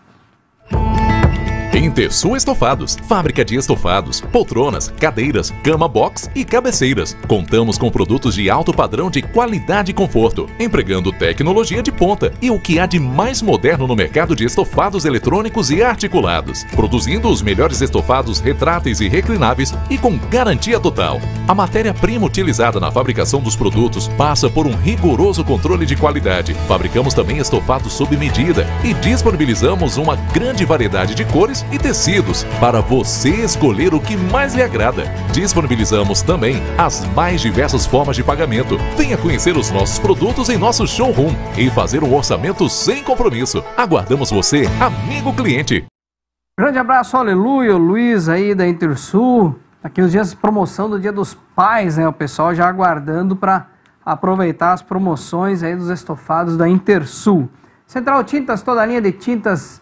Intersul Estofados, fábrica de estofados, poltronas, cadeiras, cama box e cabeceiras. Contamos com produtos de alto padrão de qualidade e conforto, empregando tecnologia de ponta e o que há de mais moderno no mercado de estofados eletrônicos e articulados, produzindo os melhores estofados retráteis e reclináveis e com garantia total. A matéria-prima utilizada na fabricação dos produtos passa por um rigoroso controle de qualidade. Fabricamos também estofados sob medida e disponibilizamos uma grande variedade de cores e tecidos para você escolher o que mais lhe agrada. Disponibilizamos também as mais diversas formas de pagamento. Venha conhecer os nossos produtos em nosso showroom e fazer um orçamento sem compromisso. Aguardamos você, amigo cliente. Grande abraço, aleluia, o Luiz aí da Intersul. Aqui os dias de promoção do Dia dos Pais, né? O pessoal já aguardando para aproveitar as promoções aí dos estofados da Intersul. Central Tintas, toda a linha de tintas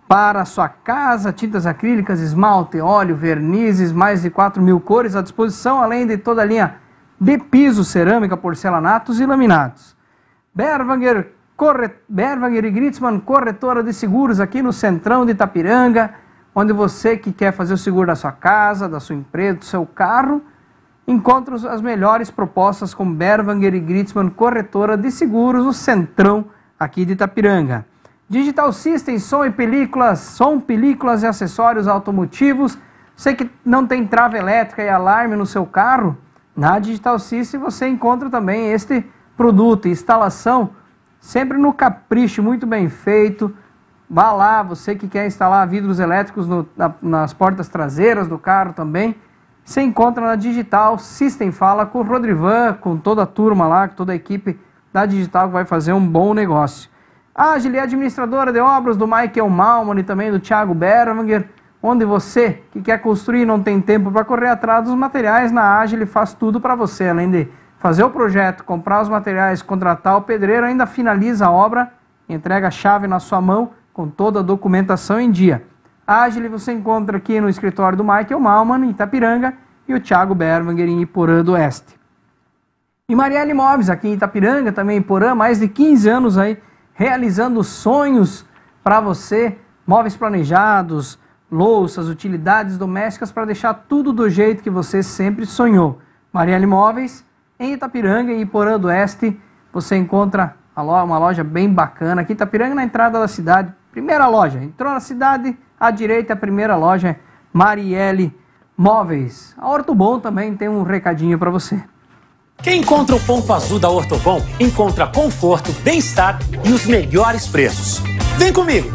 para a sua casa, tintas acrílicas, esmalte, óleo, vernizes, mais de 4.000 cores à disposição, além de toda a linha de piso, cerâmica, porcelanatos e laminados. Berwanger e Gritzmann, corretora de seguros aqui no centrão de Itapiranga, onde você que quer fazer o seguro da sua casa, da sua empresa, do seu carro, encontra as melhores propostas com Berwanger e Gritzmann, corretora de seguros, no centrão aqui de Itapiranga. Digital System, som, películas e acessórios automotivos. Você que não tem trava elétrica e alarme no seu carro, na Digital System você encontra também este produto. Instalação sempre no capricho, muito bem feito. Vá lá, você que quer instalar vidros elétricos nas portas traseiras do carro também. Você encontra na Digital System. Fala com o Rodrivan, com toda a turma lá, com toda a equipe da Digital que vai fazer um bom negócio. A Agile é administradora de obras do Michael Malman e também do Thiago Berwanger, onde você que quer construir e não tem tempo para correr atrás dos materiais, na Agile faz tudo para você. Além de fazer o projeto, comprar os materiais, contratar o pedreiro, ainda finaliza a obra, entrega a chave na sua mão com toda a documentação em dia. A Agile você encontra aqui no escritório do Michael Malman, em Itapiranga, e o Thiago Berwanger em Iporã do Oeste. E Marielle Imóveis, aqui em Itapiranga, também em Iporã, mais de 15 anos aí, realizando sonhos para você, móveis planejados, louças, utilidades domésticas para deixar tudo do jeito que você sempre sonhou. Marielle Imóveis, em Itapiranga e Iporã do Oeste, você encontra uma loja bem bacana. Aqui em Itapiranga, na entrada da cidade, primeira loja. Entrou na cidade, à direita, a primeira loja é Marielle Móveis. A Ortobon também tem um recadinho para você. Quem encontra o ponto azul da Ortobon encontra conforto, bem-estar e os melhores preços. Vem comigo!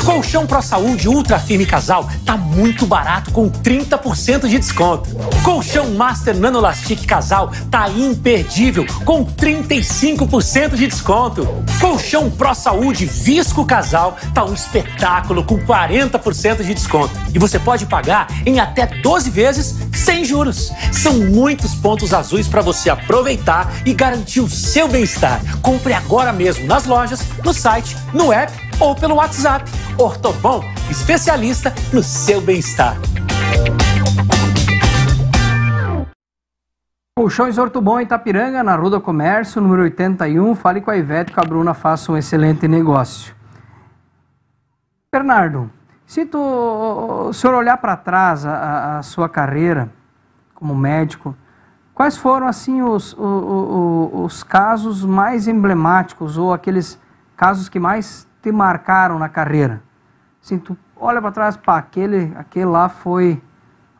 Colchão Pro Saúde Ultra Firme Casal tá muito barato com 30% de desconto. Colchão Master Nanolastic Casal tá imperdível com 35% de desconto. Colchão Pro Saúde Visco Casal tá um espetáculo com 40% de desconto. E você pode pagar em até 12 vezes sem juros. São muitos pontos azuis para você aproveitar e garantir o seu bem-estar. Compre agora mesmo nas lojas, no site, no app ou pelo WhatsApp. Ortobon, especialista no seu bem-estar. Colchões Ortobon em Itapiranga, na Rua do Comércio, número 81. Fale com a Ivete, com a Bruna, faça um excelente negócio. Bernardo, se o senhor olhar para trás a sua carreira como médico, quais foram assim os casos mais emblemáticos ou aqueles casos que mais te marcaram na carreira? Assim, tu olha para trás, pá, aquele lá foi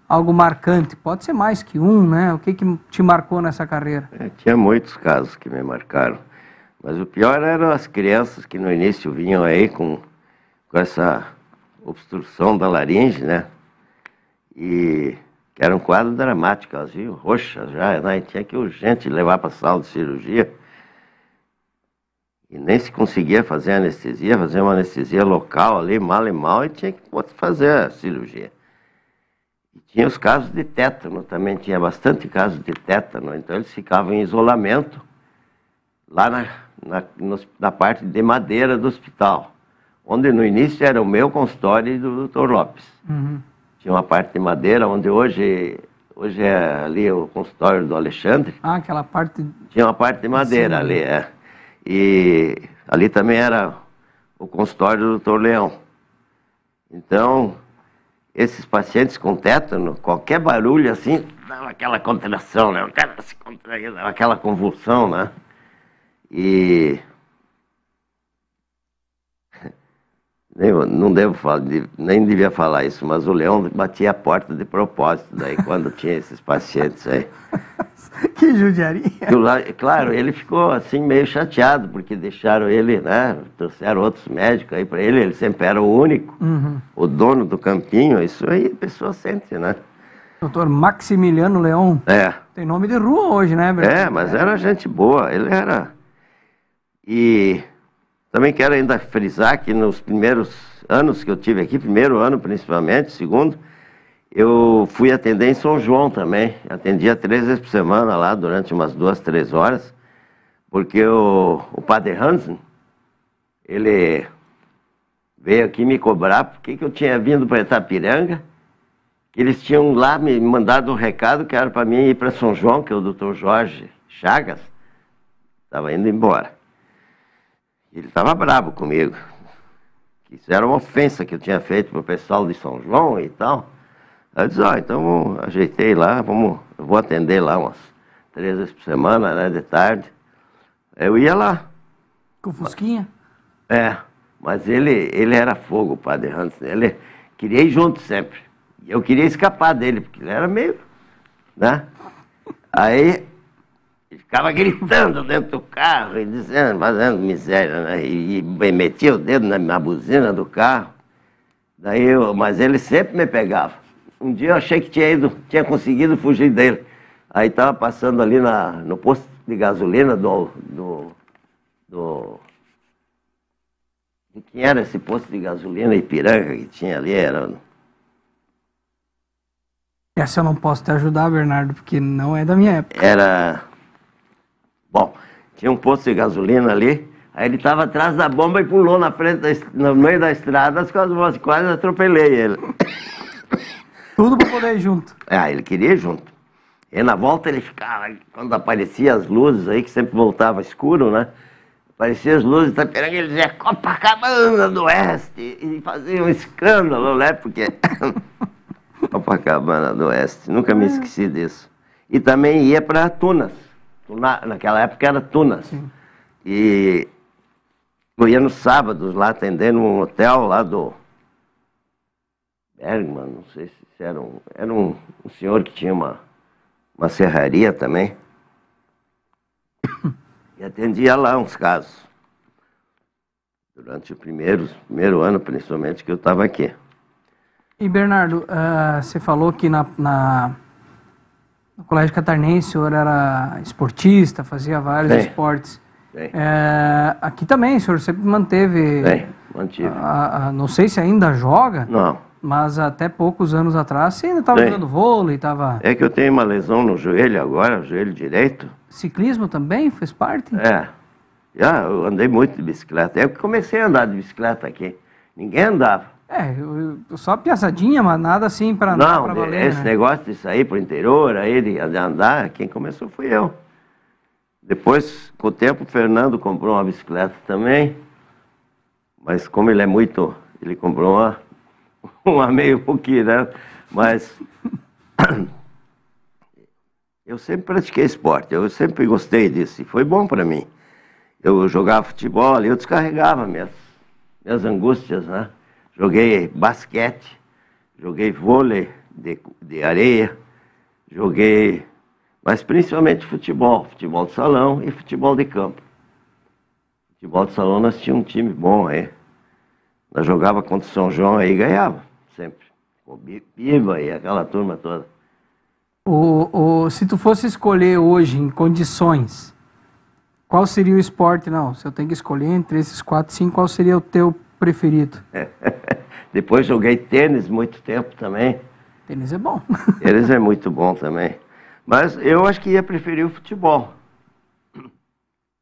algo marcante. Pode ser mais que um, né? O que te marcou nessa carreira? Tinha muitos casos que me marcaram. Mas o pior eram as crianças que no início vinham aí com essa obstrução da laringe, né? e que era um quadro dramático, elas viam roxas já, né? E tinha que urgente levar para a sala de cirurgia. E nem se conseguia fazer anestesia, fazer uma anestesia local ali, mal e mal, e tinha que fazer a cirurgia. E tinha os casos de tétano também, tinha bastante casos de tétano, então eles ficavam em isolamento lá na parte de madeira do hospital, onde no início era o meu consultório e do Dr. Lopes. Uhum. Tinha uma parte de madeira, onde hoje é ali o consultório do Alexandre. Ah, aquela parte... Tinha uma parte de madeira ali, é. E ali também era o consultório do Dr. Leão. Então, esses pacientes com tétano, qualquer barulho assim, dava aquela contração, né? O cara se contraía, dava aquela convulsão, né? E... não devo falar, nem devia falar isso, mas o Leão batia a porta de propósito, daí quando tinha esses pacientes aí. Que judiaria! Claro, ele ficou assim meio chateado, porque deixaram ele, né? Trouxeram outros médicos aí para ele, ele sempre era o único, o dono do campinho, isso aí a pessoa sente, né? Doutor Maximiliano Leão. É. Tem nome de rua hoje, né, Bernardo? É, mas era gente boa, ele era. E também quero ainda frisar que nos primeiros anos que eu tive aqui, primeiro ano principalmente, segundo, eu fui atender em São João também. Atendia 3 vezes por semana lá, durante umas 2, 3 horas, porque o padre Hansen, ele veio aqui me cobrar porque que eu tinha vindo para Itapiranga, que eles tinham lá me mandado um recado que era para mim ir para São João, que o Dr. Jorge Chagas estava indo embora. Ele estava bravo comigo, que isso era uma ofensa que eu tinha feito para o pessoal de São João e tal. Aí eu disse, então ajeitei lá, eu vou atender lá umas 3 vezes por semana, né, de tarde. Eu ia lá. Com Fusquinha? É, mas ele era fogo, o padre Hansen. Ele queria ir junto sempre. E eu queria escapar dele, porque ele era meio, né? Aí ele ficava gritando dentro do carro e dizendo, fazendo miséria, né? E metia o dedo na buzina do carro. Mas ele sempre me pegava. Um dia eu achei que tinha conseguido fugir dele. Aí estava passando ali no posto de gasolina de quem era esse posto de gasolina Ipiranga que tinha ali? Essa eu não posso te ajudar, Bernardo, porque não é da minha época. Bom, tinha um posto de gasolina ali, aí ele estava atrás da bomba e pulou no meio da estrada, quase atropelei ele. Tudo para poder ir junto. Ele queria ir junto. E na volta ele ficava, quando apareciam as luzes aí, que sempre voltava escuro, né? Apareciam as luzes, ele dizia Copacabana do Oeste, e fazia um escândalo, né? Porque Copacabana do Oeste, nunca me esqueci disso. E também ia para Tunas. Naquela época era Tunas. Sim. E eu ia nos sábados lá atendendo um hotel lá do Bergman, não sei se era um senhor que tinha uma serraria também. E atendia lá uns casos. Durante o primeiro ano, principalmente, que eu estava aqui. E, Bernardo, você falou que no Colégio Catarinense o senhor era esportista, fazia vários esportes. Aqui também o senhor sempre manteve... mantive. Não sei se ainda joga. Não. Mas até poucos anos atrás você ainda estava jogando vôlei, estava... É que eu tenho uma lesão no joelho agora, o joelho direito. Ciclismo também fez parte? Eu andei muito de bicicleta. Eu que comecei a andar de bicicleta aqui. Ninguém andava. Só piaçadinha, mas nada assim para não, pra valer, esse negócio de sair pro interior, aí de andar, quem começou fui eu. Depois, com o tempo, o Fernando comprou uma bicicleta também. Mas como ele comprou uma meio pouquinho, né? Mas eu sempre pratiquei esporte, eu sempre gostei disso, e foi bom para mim. Eu jogava futebol e eu descarregava minhas angústias, né? Joguei basquete, joguei vôlei de areia, mas principalmente futebol de salão e futebol de campo. Futebol de salão nós tínhamos um time bom aí. Nós jogava contra o São João aí e ganhava, sempre. com Biba e aquela turma toda. Se tu fosse escolher hoje, em condições, qual seria o esporte? Não, se eu tenho que escolher entre esses 4, 5, qual seria o teu preferido? Depois joguei tênis muito tempo também. Tênis é bom. Tênis é muito bom também. Mas eu acho que ia preferir o futebol.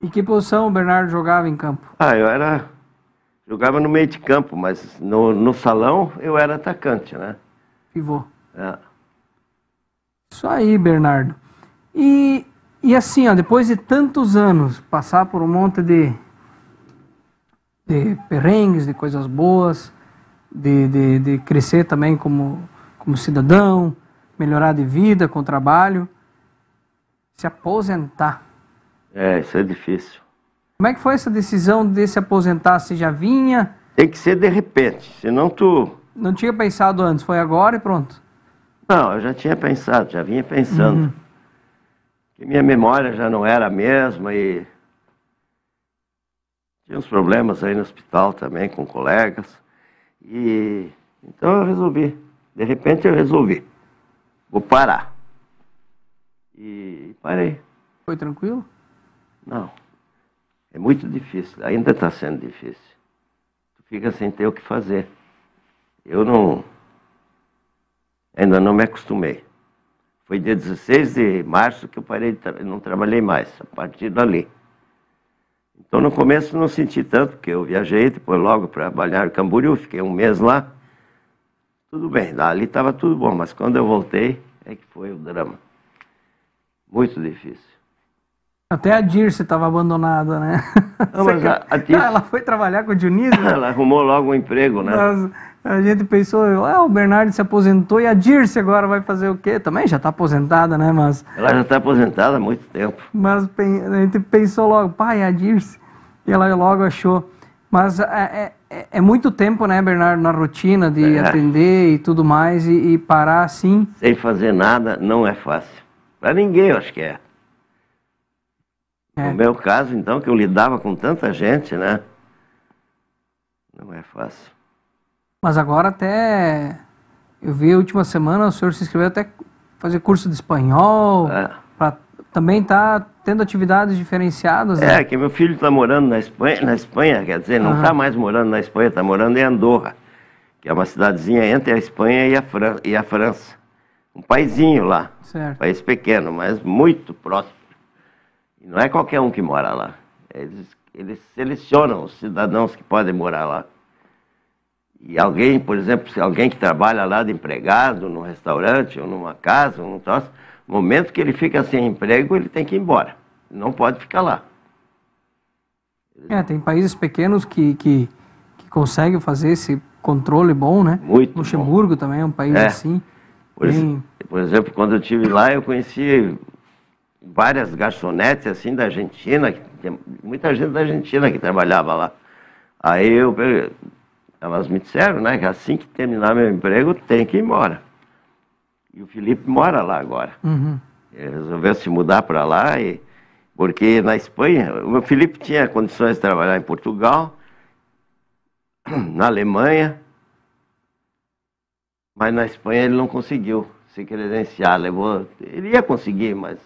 E que posição o Bernardo jogava em campo? Jogava no meio de campo, mas no salão eu era atacante, né? Pivô. É. Isso aí, Bernardo. E assim, ó, depois de tantos anos, passar por um monte de perrengues, de coisas boas, de crescer também como cidadão, melhorar de vida com o trabalho, se aposentar. Isso é difícil. Como é que foi essa decisão de se aposentar? Você já vinha? Tem que ser de repente, senão tu... Não tinha pensado antes, foi agora e pronto? Não, eu já tinha pensado, já vinha pensando. Que minha memória já não era a mesma e... Tinha uns problemas aí no hospital também com colegas. Então eu resolvi. De repente eu resolvi. Vou parar. E parei. Foi tranquilo? Não. É muito difícil. Ainda está sendo difícil. Tu fica sem ter o que fazer. Eu não... Ainda não me acostumei. Foi dia 16 de março que eu parei, não trabalhei mais, a partir dali. Então no começo não senti tanto, porque eu viajei depois logo para Balneário Camboriú, fiquei um mês lá. Tudo bem, ali estava tudo bom, mas quando eu voltei, é que foi o drama. Muito difícil. Até a Dirce estava abandonada, né? Não, mas a Dirce... ela foi trabalhar com o Dionísio? Ela arrumou logo um emprego, né? Mas a gente pensou, o Bernardo se aposentou e a Dirce agora vai fazer o quê? Também já está aposentada, né? Mas ela já está aposentada há muito tempo. Mas a gente pensou logo, pai, a Dirce. E ela logo achou. Mas é muito tempo, né, Bernardo, na rotina de atender e tudo mais e parar assim. Sem fazer nada não é fácil. Para ninguém, eu acho que é. No meu caso, então, que eu lidava com tanta gente, né? Não é fácil. Mas agora até... Eu vi a última semana, o senhor se inscreveu até fazer curso de espanhol. Pra também tá tendo atividades diferenciadas, né? Que meu filho está morando na Espanha, quer dizer, não está mais morando na Espanha, está morando em Andorra, que é uma cidadezinha entre a Espanha e a França. Um paizinho lá. Certo. País pequeno, mas muito próximo. E não é qualquer um que mora lá. Eles selecionam os cidadãos que podem morar lá. E alguém, por exemplo, se alguém que trabalha lá de empregado, num restaurante ou numa casa, num troço, no momento que ele fica sem emprego, ele tem que ir embora. Não pode ficar lá. Tem países pequenos que conseguem fazer esse controle bom, né? Muito Luxemburgo bom. Também é um país assim. Por exemplo, quando eu estive lá, eu conheci várias garçonetes assim da Argentina, muita gente da Argentina que trabalhava lá. Aí elas me disseram, né, que assim que terminar meu emprego, tem que ir embora. E o Felipe mora lá agora. Ele resolveu se mudar para lá, porque na Espanha, o Felipe tinha condições de trabalhar em Portugal, na Alemanha, mas na Espanha ele não conseguiu se credenciar. Ele ia conseguir, mas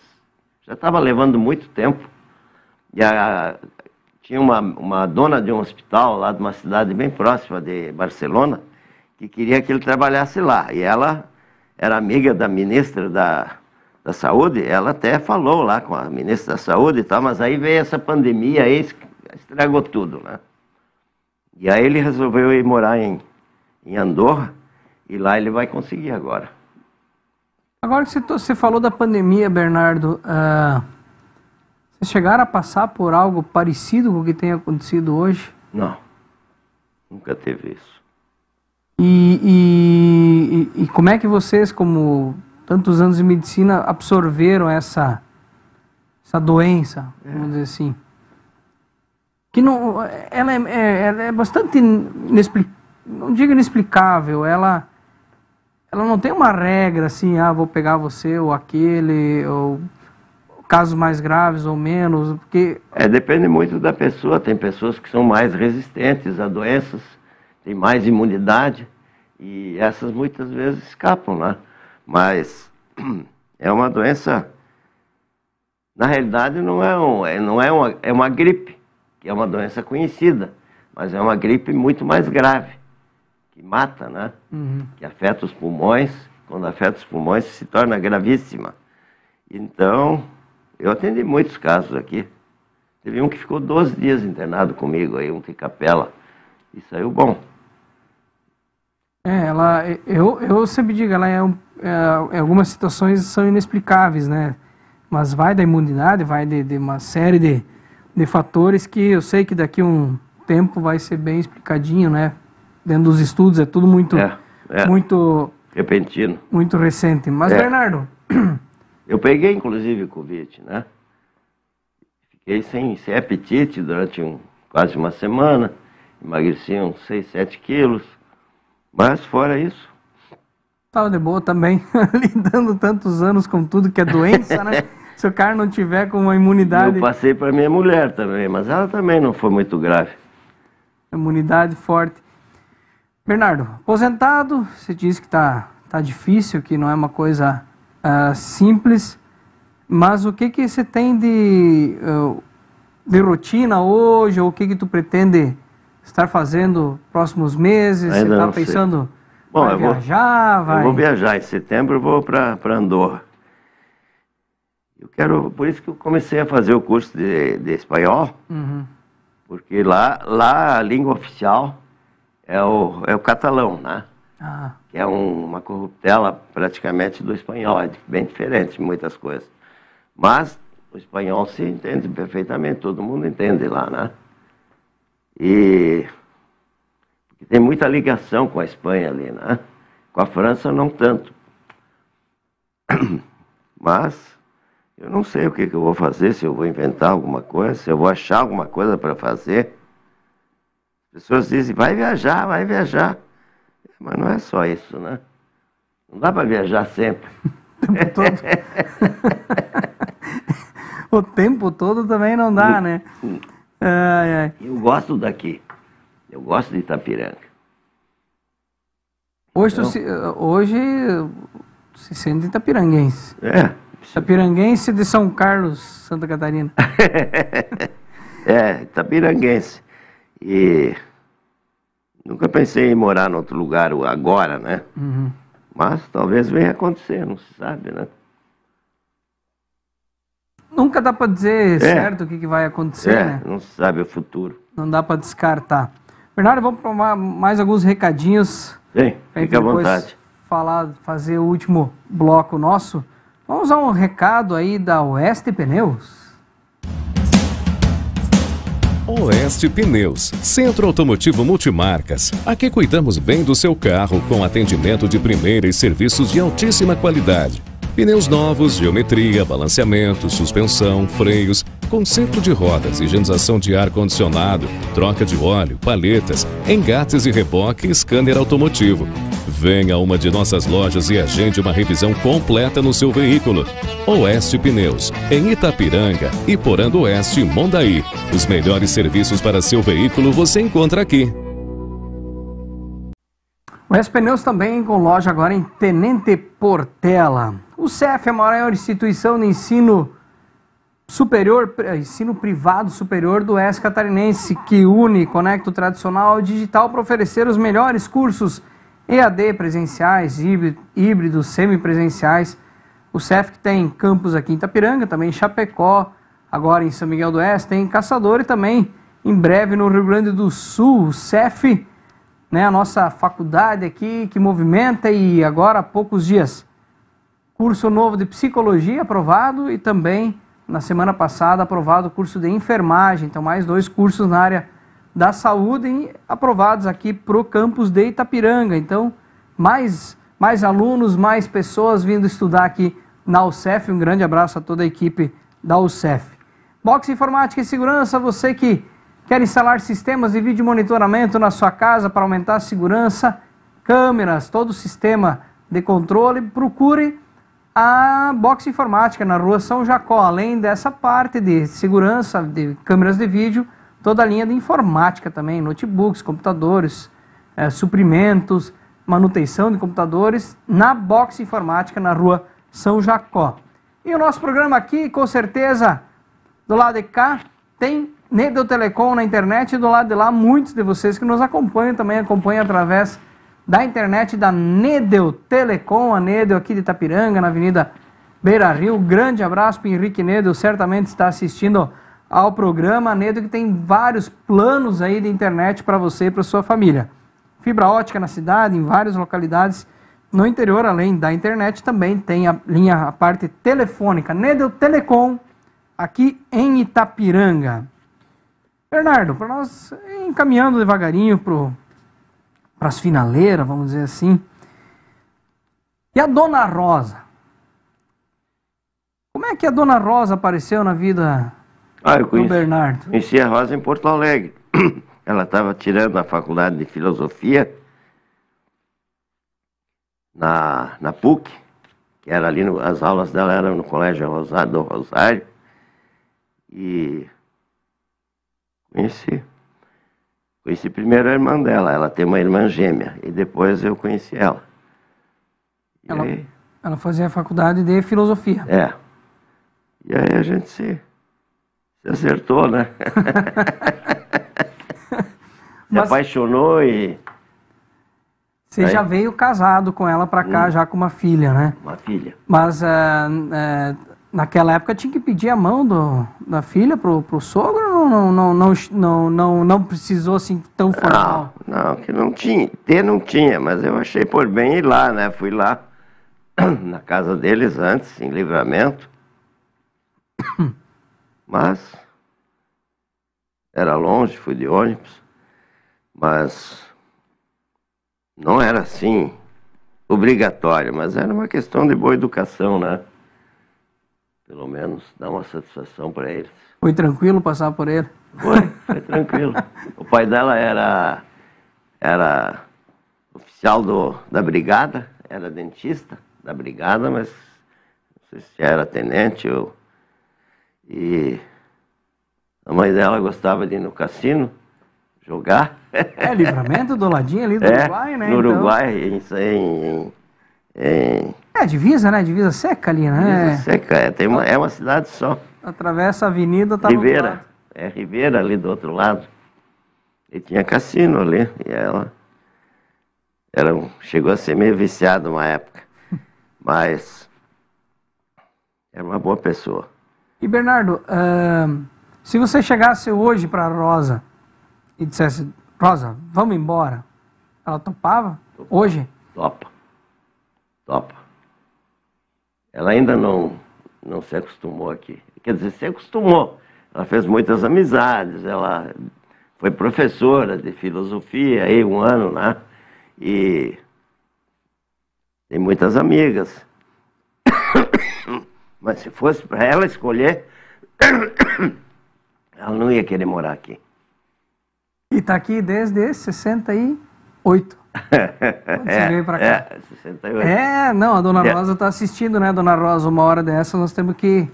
já estava levando muito tempo. E tinha uma dona de um hospital lá de uma cidade bem próxima de Barcelona que queria que ele trabalhasse lá. E ela era amiga da ministra da Saúde, ela até falou lá com a ministra da Saúde e tal, mas aí veio essa pandemia aí, estragou tudo, né? E aí ele resolveu ir morar em Andorra e lá ele vai conseguir agora. Agora que você falou da pandemia, Bernardo, vocês chegaram a passar por algo parecido com o que tem acontecido hoje? Não, nunca teve isso. E como é que vocês, como tantos anos de medicina, absorveram essa doença, vamos dizer assim? Que não, ela é bastante não digo inexplicável, ela não tem uma regra assim, vou pegar você ou aquele, ou casos mais graves ou menos, porque... Depende muito da pessoa, tem pessoas que são mais resistentes a doenças, tem mais imunidade, E essas muitas vezes escapam, né? Mas é uma doença, na realidade é uma gripe, que é uma doença conhecida, mas é uma gripe muito mais grave, que mata, né? Que afeta os pulmões. Quando afeta os pulmões se torna gravíssima. Então, eu atendi muitos casos aqui. Teve um que ficou 12 dias internado comigo, aí um de capela, e saiu bom. Eu sempre digo, ela algumas situações são inexplicáveis, né? Mas vai da imunidade, vai de uma série de fatores que eu sei que daqui a um tempo vai ser bem explicadinho, né? Dentro dos estudos é tudo muito muito repentino, muito recente. Mas Bernardo, eu peguei inclusive Covid, né? Fiquei sem apetite durante quase uma semana, emagreci uns 6, 7 quilos, mas fora isso... Tava de boa também, lidando tantos anos com tudo que é doença, né? Se o cara não tiver com uma imunidade... Eu passei para minha mulher também, mas ela também não foi muito grave. Imunidade forte. Bernardo, aposentado, você disse que tá difícil, que não é uma coisa simples, mas o que você tem de rotina hoje, ou o que tu pretende estar fazendo próximos meses? Você está pensando, vai viajar? Eu vou viajar, em setembro eu vou para Andorra. Por isso que eu comecei a fazer o curso de espanhol, porque lá a língua oficial é o catalão, né? Que é uma corruptela praticamente do espanhol, é bem diferente de muitas coisas. Mas o espanhol se entende perfeitamente, todo mundo entende lá, né? E tem muita ligação com a Espanha ali, né? Com a França não tanto. Mas eu não sei o que eu vou fazer, se eu vou inventar alguma coisa, se eu vou achar alguma coisa para fazer. As pessoas dizem, vai viajar, vai viajar. Mas não é só isso, né? Não dá para viajar sempre. O tempo todo. O tempo todo também não dá, né? Eu gosto daqui. Eu gosto de Itapiranga. Hoje se sente itapiranguense. Itapiranguense de São Carlos, Santa Catarina. Itapiranguense. E nunca pensei em morar em outro lugar agora, né? Mas talvez venha acontecer, não se sabe, né? Nunca dá para dizer certo o que vai acontecer, né? Não se sabe o futuro. Não dá para descartar. Bernardo, vamos para mais alguns recadinhos. Sim, fica à vontade. Fazer o último bloco nosso. Vamos a um recado aí da Oeste Pneus. Oeste Pneus, centro automotivo multimarcas. Aqui cuidamos bem do seu carro com atendimento de primeira e serviços de altíssima qualidade. Pneus novos, geometria, balanceamento, suspensão, freios, conserto de rodas, higienização de ar-condicionado, troca de óleo, paletas, engates e reboque e scanner automotivo. Venha a uma de nossas lojas e agende uma revisão completa no seu veículo. Oeste Pneus, em Itapiranga, Iporã do Oeste e Mondaí. Os melhores serviços para seu veículo você encontra aqui. Oeste Pneus também com loja agora em Tenente Portela. O CEF é a maior instituição de ensino superior, ensino privado superior do Oeste Catarinense, que une e conecta o tradicional ao digital para oferecer os melhores cursos EAD presenciais, híbridos, semipresenciais. O CEF que tem campus aqui em Itapiranga, também em Chapecó, agora em São Miguel do Oeste, tem em Caçador e também em breve no Rio Grande do Sul. O CEF, né, a nossa faculdade aqui que movimenta, e agora há poucos dias curso novo de psicologia aprovado e também na semana passada aprovado o curso de enfermagem. Então mais 2 cursos na área da saúde aprovados aqui para o campus de Itapiranga. Então mais alunos, mais pessoas vindo estudar aqui na UCEF. Um grande abraço a toda a equipe da UCEF. Box Informática e Segurança, você que quer instalar sistemas de vídeo monitoramento na sua casa para aumentar a segurança, câmeras, todo o sistema de controle, procure a Box Informática na rua São Jacó. Além dessa parte de segurança, de câmeras de vídeo, toda a linha de informática também, notebooks, computadores, suprimentos, manutenção de computadores na Box Informática, na rua São Jacó. E o nosso programa aqui, com certeza, do lado de cá, tem Nedel Telecom na internet, e do lado de lá, muitos de vocês que nos acompanham também acompanham através da internet da Nedel Telecom, a Nedel aqui de Itapiranga, na Avenida Beira Rio. Grande abraço para o Henrique Nedel, certamente está assistindo ao programa. A Nedel que tem vários planos aí de internet para você e para sua família. Fibra ótica na cidade, em várias localidades no interior, além da internet, também tem a parte telefônica. Nedel Telecom, aqui em Itapiranga. Bernardo, para nós encaminhando devagarinho para as finaleiras, vamos dizer assim. E a Dona Rosa? Como é que a Dona Rosa apareceu na vida do Bernardo? Conheci a Rosa em Porto Alegre. Ela estava tirando a faculdade de filosofia na PUC, que era ali, as aulas dela eram no Colégio do Rosário, e conheci primeiro a irmã dela. Ela tem uma irmã gêmea, e depois eu conheci ela. Ela fazia a faculdade de filosofia. É. E aí a gente se acertou, né? Se apaixonou e... Você já veio casado com ela para cá, já com uma filha, né? Uma filha. Mas naquela época tinha que pedir a mão da filha pro sogro, ou não precisou assim tão formal? Não, que não tinha. Não tinha, mas eu achei por bem ir lá, né? Fui lá na casa deles antes, em Livramento. Mas era longe, fui de ônibus. Mas não era assim obrigatório, mas era uma questão de boa educação, né? Pelo menos dar uma satisfação para eles. Foi tranquilo passar por ele? Foi tranquilo. O pai dela era oficial da brigada, era dentista da brigada, mas não sei se era tenente ou... E a mãe dela gostava de ir no cassino jogar. É, Livramento do ladinho ali do Uruguai, né? No Uruguai, divisa, né? Divisa seca ali, né? Divisa seca, é uma cidade só. Atravessa a avenida, tá Ribeira, no outro lado. é Ribeira ali do outro lado. E tinha cassino ali, e ela chegou a ser meio viciada uma época, mas era uma boa pessoa. E Bernardo, se você chegasse hoje para Rosa e dissesse, Rosa, vamos embora, ela topava? Hoje? Topa. Ela ainda não se acostumou aqui. Quer dizer, se acostumou. Ela fez muitas amizades, ela foi professora de filosofia aí 1 ano, né? E tem muitas amigas. Mas se fosse para ela escolher, ela não ia querer morar aqui. E está aqui desde 68. Quando você veio para cá? 68. Não, a Dona Rosa está assistindo, né, Dona Rosa? Uma hora dessa nós temos que...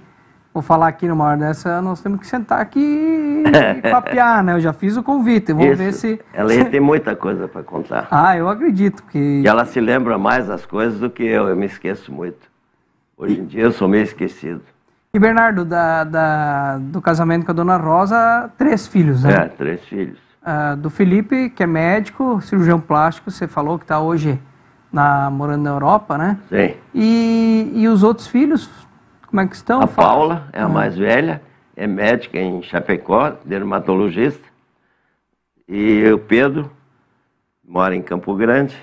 Vou falar aqui numa hora dessa, nós temos que sentar aqui e papear, né? Eu já fiz o convite, vamos ver se... Ela ia ter muita coisa para contar. Eu acredito que... E ela se lembra mais das coisas do que eu me esqueço muito. Hoje em dia eu sou meio esquecido. E Bernardo, do casamento com a Dona Rosa, 3 filhos, né? 3 filhos. Do Felipe, que é médico, cirurgião plástico, você falou que está hoje morando na Europa, né? Sim. E os outros filhos, como é que estão? A Paula é a mais velha, é médica em Chapecó, dermatologista. E o Pedro mora em Campo Grande.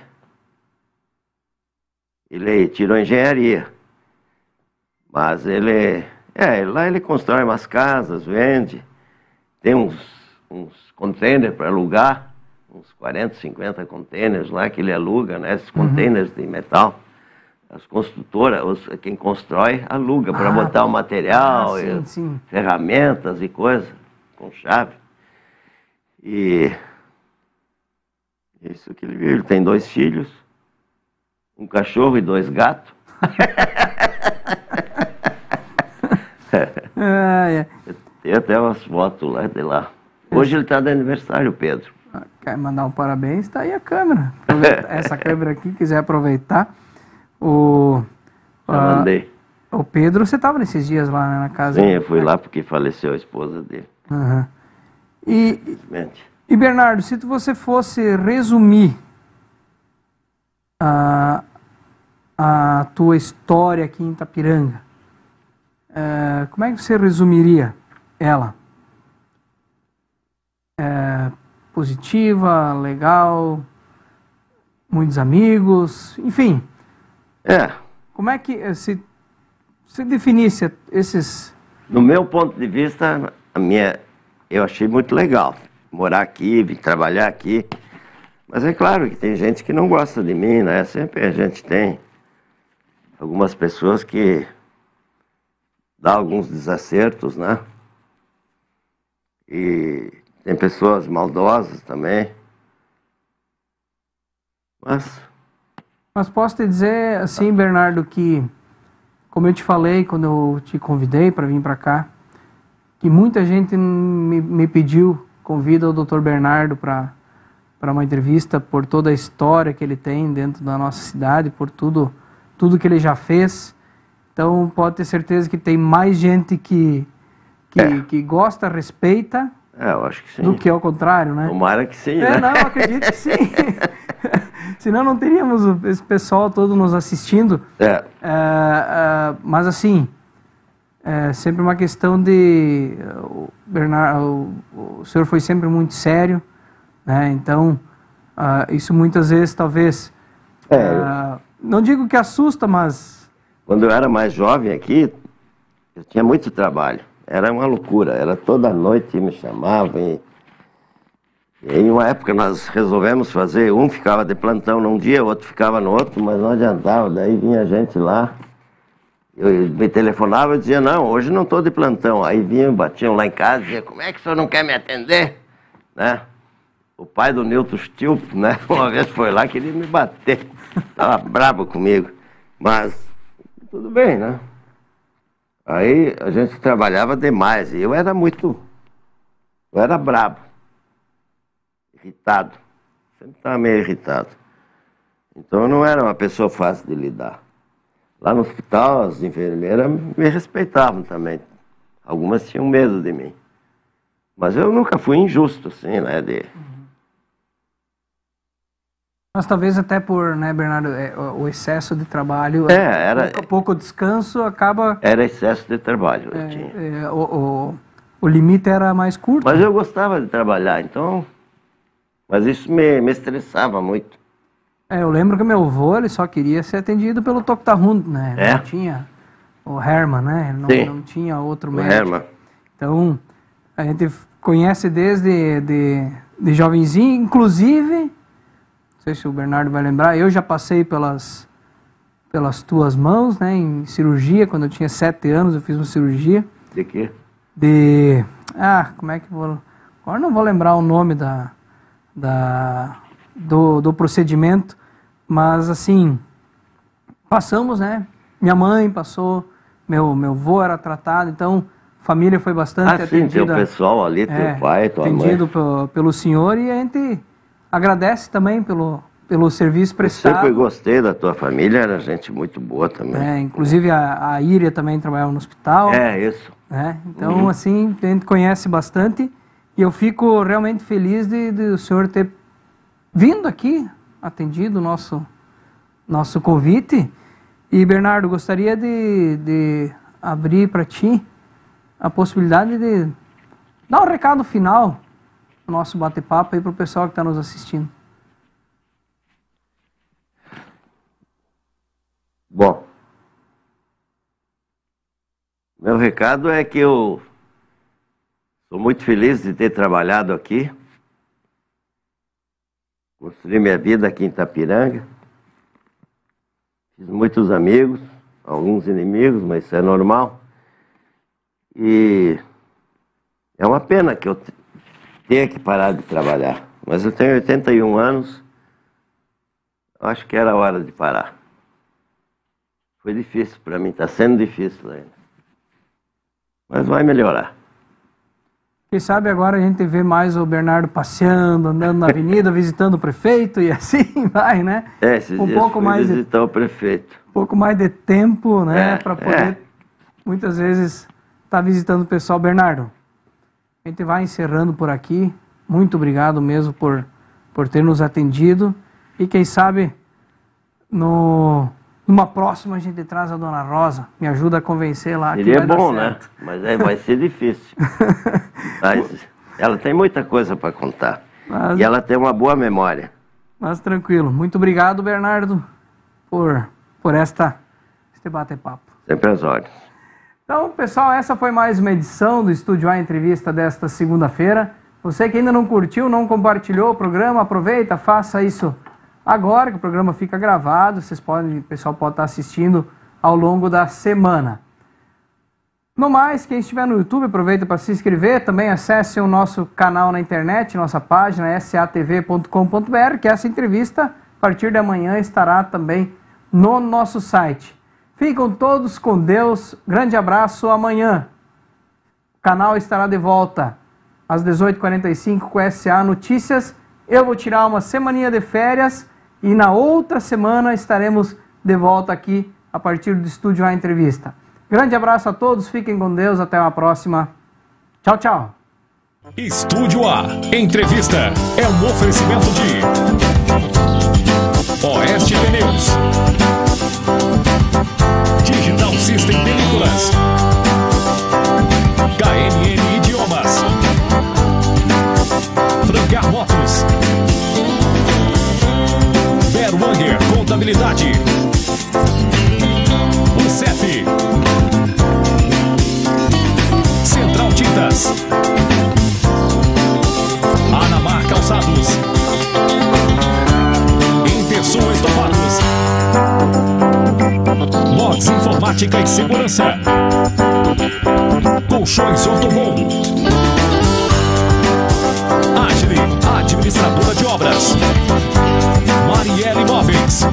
Ele tirou engenharia. Mas lá ele constrói umas casas, vende. Tem uns containers para alugar, uns 40, 50 containers lá que ele aluga, né? Esses containers de metal. As construtoras, quem constrói, aluga para botar o material, sim. Ferramentas e coisa, com chave. E isso que ele viu. Ele tem 2 filhos, um cachorro e 2 gatos. Tem até umas fotos lá de lá. Hoje ele está de aniversário, Pedro. quer mandar um parabéns, tá aí a câmera. Essa câmera aqui, quiser aproveitar. Mandei. O Pedro, você estava nesses dias lá, né, na casa? Sim, eu fui lá porque faleceu a esposa dele. Uhum. E Bernardo, se você fosse resumir a tua história aqui em Itapiranga, como é que você resumiria ela? Positiva, legal, muitos amigos, enfim. Como é que se definisse esses... No meu ponto de vista, eu achei muito legal morar aqui, vir trabalhar aqui. Mas é claro que tem gente que não gosta de mim, né? Sempre a gente tem algumas pessoas que dá alguns desacertos, né? E tem pessoas maldosas também. Mas posso te dizer assim, Bernardo, que, como eu te falei quando eu te convidei para vir para cá, que muita gente me pediu, convida o Dr. Bernardo para uma entrevista por toda a história que ele tem dentro da nossa cidade, por tudo que ele já fez. Então pode ter certeza que tem mais gente que gosta, respeita, eu acho que sim, do que ao contrário, né? Tomara que sim, né? Não, acredito que sim. Senão não teríamos esse pessoal todo nos assistindo. Mas assim, é sempre uma questão de... O senhor foi sempre muito sério, né? Então, isso muitas vezes talvez... não digo que assusta, mas... Quando eu era mais jovem aqui, eu tinha muito trabalho. Era uma loucura. Era toda noite me chamavam. E em uma época nós resolvemos fazer, um ficava de plantão num dia, o outro ficava no outro, mas não adiantava. Daí vinha gente lá, eu me telefonava e dizia, não, hoje não estou de plantão. Aí vinham, batiam lá em casa e diziam, como é que o senhor não quer me atender? Né? O pai do Newton Stilp, né? Uma vez foi lá, queria me bater. Estava bravo comigo. Mas tudo bem, né? Aí a gente trabalhava demais e eu era brabo. Irritado. Sempre estava meio irritado. Então eu não era uma pessoa fácil de lidar. Lá no hospital, as enfermeiras me respeitavam também. Algumas tinham medo de mim. Mas eu nunca fui injusto, assim, né? Mas talvez até por, né, Bernardo, o excesso de trabalho, pouco descanso, acaba... Era excesso de trabalho, eu tinha. O limite era mais curto. Mas eu gostava de trabalhar, então... Mas isso me estressava muito. Eu lembro que meu avô, ele só queria ser atendido pelo Dr. Hund, né? Não tinha o Herman, né? Não tinha outro médico. Herman. Então, a gente conhece desde de jovenzinho, inclusive... Não sei se o Bernardo vai lembrar, eu já passei pelas tuas mãos, né, em cirurgia, quando eu tinha 7 anos eu fiz uma cirurgia. De quê? Como é que eu vou... Agora não vou lembrar o nome do procedimento, mas assim, passamos, né, minha mãe passou, meu avô era tratado, então a família foi bastante atendida. Tem o pessoal ali, teu pai, tua mãe. Atendido pelo senhor e a gente... agradece também pelo serviço prestado. Eu sempre gostei da tua família, era gente muito boa também. Inclusive a Íria também trabalhava no hospital. Isso. Então, assim, a gente conhece bastante e eu fico realmente feliz de o senhor ter vindo aqui, atendido o nosso convite. E, Bernardo, gostaria de abrir para ti a possibilidade de dar um recado final nosso bate-papo aí para o pessoal que está nos assistindo. Bom, meu recado é que eu sou muito feliz de ter trabalhado aqui, construí minha vida aqui em Itapiranga, fiz muitos amigos, alguns inimigos, mas isso é normal. E é uma pena que eu tenha que parar de trabalhar. Mas eu tenho 81 anos, acho que era hora de parar. Foi difícil para mim, está sendo difícil ainda. Mas vai melhorar. Quem sabe agora a gente vê mais o Bernardo passeando, andando na avenida, visitando o prefeito e assim vai, né? Esses dias pouco mais visitar o prefeito. Um pouco mais de tempo, né? Para poder, muitas vezes, estar visitando o pessoal. Bernardo, a gente vai encerrando por aqui. Muito obrigado mesmo por ter nos atendido. E quem sabe, numa próxima a gente traz a Dona Rosa. Me ajuda a convencer lá. Seria bom, né? Mas aí vai ser difícil. Mas ela tem muita coisa para contar. E ela tem uma boa memória. Mas tranquilo. Muito obrigado, Bernardo, por este bate-papo. Sempre às ordens. Então, pessoal, essa foi mais uma edição do Estúdio A Entrevista desta segunda-feira. Você que ainda não curtiu, não compartilhou o programa, aproveita, faça isso agora, que o programa fica gravado. O pessoal pode estar assistindo ao longo da semana. No mais, quem estiver no YouTube, aproveita para se inscrever. Também acesse o nosso canal na internet, nossa página satv.com.br, que essa entrevista, a partir de amanhã, estará também no nosso site. Ficam todos com Deus. Grande abraço. Amanhã o canal estará de volta às 18h45 com SA Notícias. Eu vou tirar uma semaninha de férias e na outra semana estaremos de volta aqui a partir do Estúdio A Entrevista. Grande abraço a todos, fiquem com Deus, até uma próxima. Tchau, tchau. Estúdio A Entrevista é um oferecimento de Oeste Pneus, Digital System Películas, KNN Idiomas, Francar Motos, Berwanger Contabilidade, UCEF, Central Tintas, Anamar Calçados, Intersul Estofados, Mods Informática e Segurança, Colchões Ortobon, Agile, administradora de obras, Marielle Imóveis,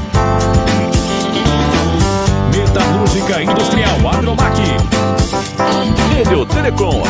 Metalúrgica Industrial Agromac, Helio Telecom.